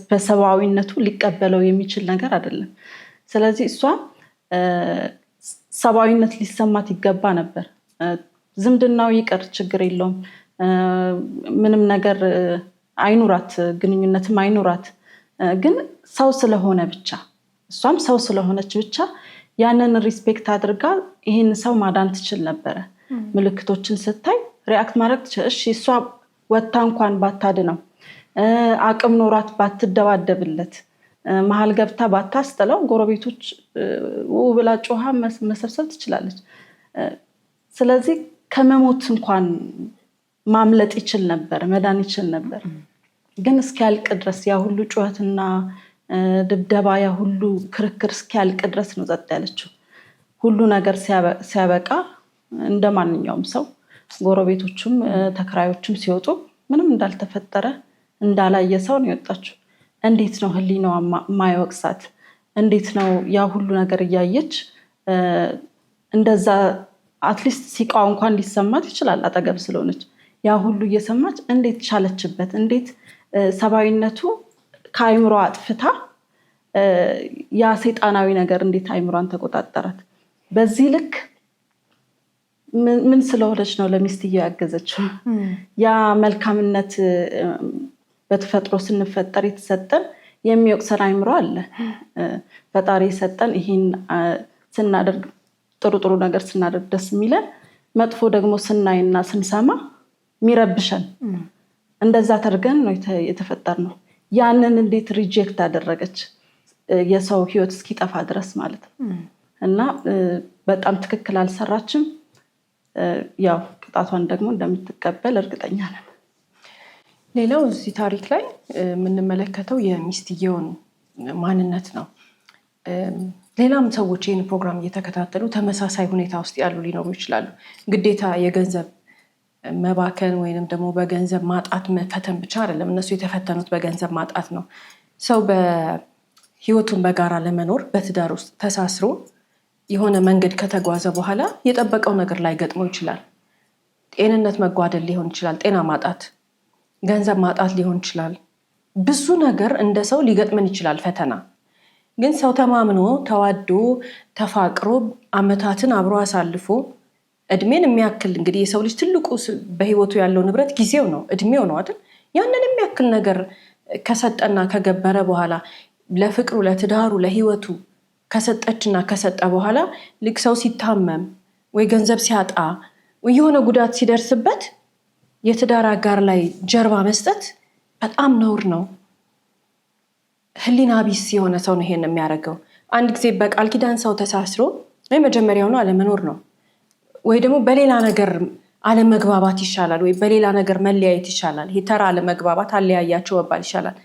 በሰብአዊነቱ ሊቀበለው የሚችል ነገር አይደለም። ስለዚህ እሷ ሰብአዊነት ሊሰማት ይገባ ነበር። ዝምድናው ይቅር፣ ችግር የለውም፣ ምንም ነገር አይኑራት፣ ግንኙነትም አይኑራት። ግን ሰው ስለሆነ ብቻ፣ እሷም ሰው ስለሆነች ብቻ ያንን ሪስፔክት አድርጋ ይህን ሰው ማዳን ትችል ነበረ። ምልክቶችን ስታይ ሪአክት ማድረግ ትችል። እሺ እሷ ወታ እንኳን ባታድነው፣ አቅም ኖራት ባትደባደብለት፣ መሀል ገብታ ባታስጥለው፣ ጎረቤቶች ብላ ጮሃ መሰብሰብ ትችላለች። ስለዚህ ከመሞት እንኳን ማምለጥ ይችል ነበር፣ መዳን ይችል ነበር። ግን እስኪያልቅ ድረስ ያ ሁሉ ጩኸትና ድብደባ፣ ያ ሁሉ ክርክር እስኪያልቅ ድረስ ነው ጸጥ ያለችው። ሁሉ ነገር ሲያበቃ እንደ ማንኛውም ሰው ጎረቤቶቹም ተከራዮቹም ሲወጡ ምንም እንዳልተፈጠረ እንዳላየ ሰው ነው የወጣችው። እንዴት ነው ህሊናዋ ማይወቅሳት? እንዴት ነው ያ ሁሉ ነገር እያየች እንደዛ አትሊስት ሲቃው እንኳን ሊሰማት ይችላል አጠገብ ስለሆነች። ያ ሁሉ እየሰማች እንዴት ቻለችበት? እንዴት ሰብአዊነቱ ከአይምሮ አጥፍታ ያ ሰይጣናዊ ነገር እንዴት አይምሯን ተቆጣጠራት? በዚህ ልክ ምን ስለሆነች ነው ለሚስትየው ያገዘችው? ያ መልካምነት በተፈጥሮ ስንፈጠር የተሰጠን የሚወቅሰን አይምሮ አለ። ፈጣሪ የሰጠን ይሄን ስናደርግ ጥሩ ጥሩ ነገር ስናደርግ ደስ የሚለን፣ መጥፎ ደግሞ ስናይና ስንሰማ የሚረብሸን፣ እንደዛ ተርገን ነው የተፈጠርነው። ያንን እንዴት ሪጀክት አደረገች? የሰው ህይወት እስኪጠፋ ድረስ ማለት ነው። እና በጣም ትክክል አልሰራችም። ያው ቅጣቷን ደግሞ እንደምትቀበል እርግጠኛ ነን። ሌላው እዚህ ታሪክ ላይ የምንመለከተው የሚስትየውን ማንነት ነው። ሌላም ሰዎች ይህን ፕሮግራም እየተከታተሉ ተመሳሳይ ሁኔታ ውስጥ ያሉ ሊኖሩ ይችላሉ። ግዴታ የገንዘብ መባከን ወይንም ደግሞ በገንዘብ ማጣት መፈተን ብቻ አይደለም። እነሱ የተፈተኑት በገንዘብ ማጣት ነው። ሰው በህይወቱን በጋራ ለመኖር በትዳር ውስጥ ተሳስሮ የሆነ መንገድ ከተጓዘ በኋላ የጠበቀው ነገር ላይ ገጥሞ ይችላል። ጤንነት መጓደል ሊሆን ይችላል፣ ጤና ማጣት፣ ገንዘብ ማጣት ሊሆን ይችላል። ብዙ ነገር እንደ ሰው ሊገጥመን ይችላል ፈተና። ግን ሰው ተማምኖ ተዋዶ ተፋቅሮ አመታትን አብሮ አሳልፎ እድሜን የሚያክል እንግዲህ የሰው ልጅ ትልቁ በህይወቱ ያለው ንብረት ጊዜው ነው፣ እድሜው ነው አይደል? ያንን የሚያክል ነገር ከሰጠና ከገበረ በኋላ ለፍቅሩ፣ ለትዳሩ፣ ለህይወቱ ከሰጠችና ከሰጠ በኋላ ልክ ሰው ሲታመም ወይ ገንዘብ ሲያጣ ወይ የሆነ ጉዳት ሲደርስበት የትዳር አጋር ላይ ጀርባ መስጠት በጣም ነውር ነው። ህሊና ቢስ የሆነ ሰው ነው ይሄን የሚያደርገው። አንድ ጊዜ በቃል ኪዳን ሰው ተሳስሮ ወይ መጀመሪያውኑ አለመኖር ነው ወይ ደግሞ በሌላ ነገር አለመግባባት ይሻላል ወይ በሌላ ነገር መለያየት ይሻላል። ይሄ ተራ አለመግባባት አለያያቸው መባል ይሻላል።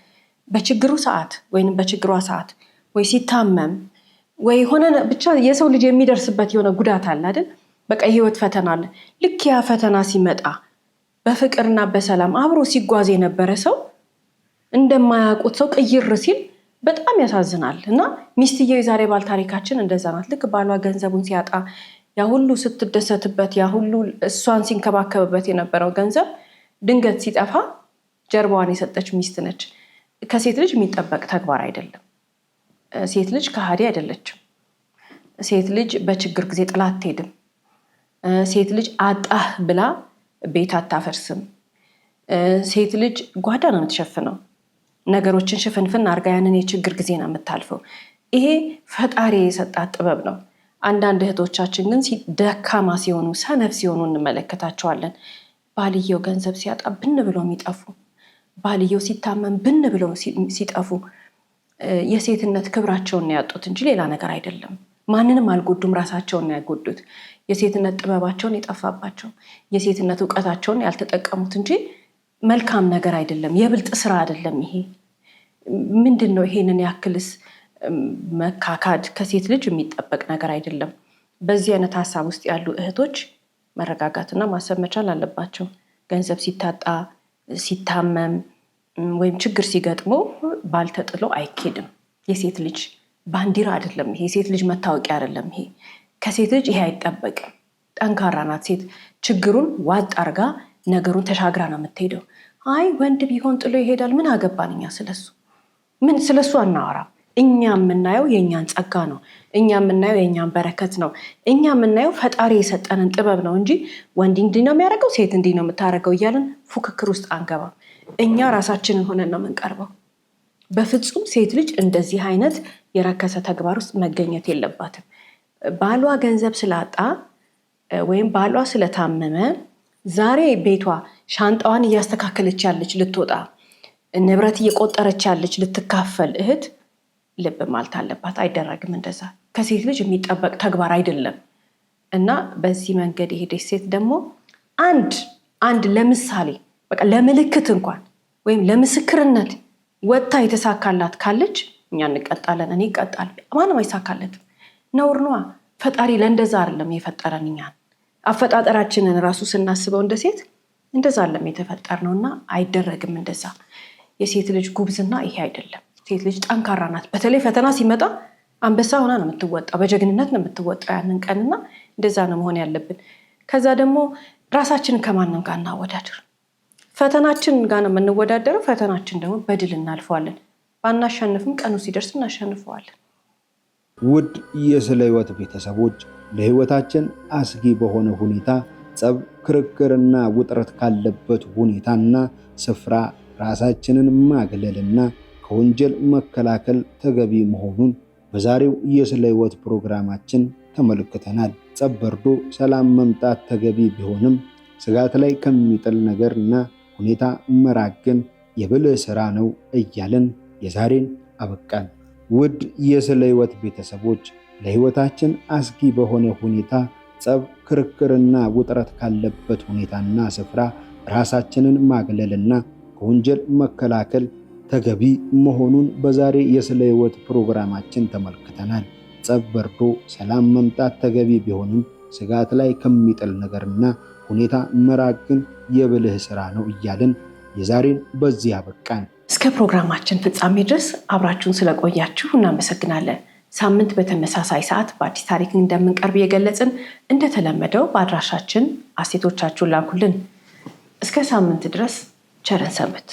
በችግሩ ሰዓት ወይንም በችግሯ ሰዓት ወይ ሲታመም ወይ ሆነ ብቻ የሰው ልጅ የሚደርስበት የሆነ ጉዳት አለ አይደል? በቃ የህይወት ፈተና አለ። ልክ ያ ፈተና ሲመጣ በፍቅርና በሰላም አብሮ ሲጓዝ የነበረ ሰው እንደማያውቁት ሰው ቅይር ሲል በጣም ያሳዝናል። እና ሚስትየው የዛሬ ባል ታሪካችን እንደዛ ናት። ልክ ባሏ ገንዘቡን ሲያጣ ያ ሁሉ ስትደሰትበት ያ ሁሉ እሷን ሲንከባከብበት የነበረው ገንዘብ ድንገት ሲጠፋ ጀርባዋን የሰጠች ሚስት ነች። ከሴት ልጅ የሚጠበቅ ተግባር አይደለም። ሴት ልጅ ከሃዲ አይደለችም። ሴት ልጅ በችግር ጊዜ ጥላ አትሄድም። ሴት ልጅ አጣህ ብላ ቤት አታፈርስም። ሴት ልጅ ጓዳ ነው የምትሸፍነው። ነገሮችን ሽፍንፍን አርጋ ያንን የችግር ጊዜ ነው የምታልፈው። ይሄ ፈጣሪ የሰጣት ጥበብ ነው። አንዳንድ እህቶቻችን ግን ደካማ ሲሆኑ ሰነፍ ሲሆኑ እንመለከታቸዋለን። ባልየው ገንዘብ ሲያጣ ብን ብለው የሚጠፉ፣ ባልየው ሲታመም ብን ብለው ሲጠፉ የሴትነት ክብራቸውን ያጡት እንጂ ሌላ ነገር አይደለም። ማንንም አልጎዱም፣ ራሳቸውን ያጎዱት። የሴትነት ጥበባቸውን የጠፋባቸው፣ የሴትነት እውቀታቸውን ያልተጠቀሙት እንጂ መልካም ነገር አይደለም፣ የብልጥ ስራ አይደለም። ይሄ ምንድነው? ይሄንን ያክልስ መካካድ ከሴት ልጅ የሚጠበቅ ነገር አይደለም። በዚህ አይነት ሀሳብ ውስጥ ያሉ እህቶች መረጋጋትና ማሰብ መቻል አለባቸው። ገንዘብ ሲታጣ፣ ሲታመም ወይም ችግር ሲገጥሞ ባል ተጥሎ አይኬድም። የሴት ልጅ ባንዲራ አይደለም ይሄ። የሴት ልጅ መታወቂያ አይደለም ይሄ። ከሴት ልጅ ይሄ አይጠበቅም። ጠንካራ ናት ሴት። ችግሩን ዋጥ አርጋ ነገሩን ተሻግራ ነው የምትሄደው። አይ ወንድ ቢሆን ጥሎ ይሄዳል፣ ምን አገባን እኛ ስለሱ? ምን ስለሱ አናወራም። እኛ የምናየው የእኛን ጸጋ ነው። እኛ የምናየው የእኛን በረከት ነው። እኛ የምናየው ፈጣሪ የሰጠንን ጥበብ ነው እንጂ ወንድ እንዲህ ነው የሚያደርገው፣ ሴት እንዲህ ነው የምታደርገው እያለን ፉክክር ውስጥ አንገባም። እኛ ራሳችንን ሆነን ነው የምንቀርበው። በፍጹም ሴት ልጅ እንደዚህ አይነት የረከሰ ተግባር ውስጥ መገኘት የለባትም። ባሏ ገንዘብ ስላጣ ወይም ባሏ ስለታመመ ዛሬ ቤቷ ሻንጣዋን እያስተካከለች ያለች ልትወጣ፣ ንብረት እየቆጠረች ያለች ልትካፈል እህት ልብ ማለት አለባት። አይደረግም እንደዛ። ከሴት ልጅ የሚጠበቅ ተግባር አይደለም። እና በዚህ መንገድ የሄደች ሴት ደግሞ አንድ ለምሳሌ በቃ ለምልክት እንኳን ወይም ለምስክርነት ወጥታ የተሳካላት ካለች እኛ እንቀጣለን። እኔ እቀጣለሁ። ማንም አይሳካለትም። ነውር ነዋ። ፈጣሪ ለእንደዛ አይደለም የፈጠረን። እኛን አፈጣጠራችንን ራሱ ስናስበው እንደ ሴት እንደዛ አይደለም የተፈጠርነውና አይደረግም እንደዛ። የሴት ልጅ ጉብዝና ይሄ አይደለም። ሴት ልጅ ጠንካራ ናት። በተለይ ፈተና ሲመጣ አንበሳ ሆና ነው የምትወጣው። በጀግንነት ነው የምትወጣው ያንን ቀንና እንደዛ ነው መሆን ያለብን። ከዛ ደግሞ ራሳችንን ከማንም ጋር እናወዳድር። ፈተናችን ጋር ነው የምንወዳደረው። ፈተናችን ደግሞ በድል እናልፈዋለን። ባናሸንፍም ቀኑ ሲደርስ እናሸንፈዋለን። ውድ የስለ ህይወት ቤተሰቦች፣ ለህይወታችን አስጊ በሆነ ሁኔታ ጸብ፣ ክርክርና ውጥረት ካለበት ሁኔታና ስፍራ ራሳችንን ማግለልና ከወንጀል መከላከል ተገቢ መሆኑን በዛሬው የስለ ህይወት ፕሮግራማችን ተመልክተናል። ጸብ በርዶ ሰላም መምጣት ተገቢ ቢሆንም ስጋት ላይ ከሚጥል ነገርና ሁኔታ መራቅ ግን የብልህ ስራ ነው እያልን የዛሬን አበቃን። ውድ የስለ ህይወት ቤተሰቦች፣ ለህይወታችን አስጊ በሆነ ሁኔታ ጸብ፣ ክርክርና ውጥረት ካለበት ሁኔታና ስፍራ ራሳችንን ማግለልና ከወንጀል መከላከል ተገቢ መሆኑን በዛሬ የስለ ህይወት ፕሮግራማችን ተመልክተናል። ጸብ በርዶ ሰላም መምጣት ተገቢ ቢሆንም ስጋት ላይ ከሚጥል ነገርና ሁኔታ መራቅ ግን የብልህ ስራ ነው እያልን የዛሬን በዚህ አበቃን። እስከ ፕሮግራማችን ፍጻሜ ድረስ አብራችሁን ስለቆያችሁ እናመሰግናለን። ሳምንት በተመሳሳይ ሰዓት በአዲስ ታሪክ እንደምንቀርብ እየገለጽን እንደተለመደው በአድራሻችን አስተያየቶቻችሁን ላኩልን። እስከ ሳምንት ድረስ ቸር ሰንብቱ።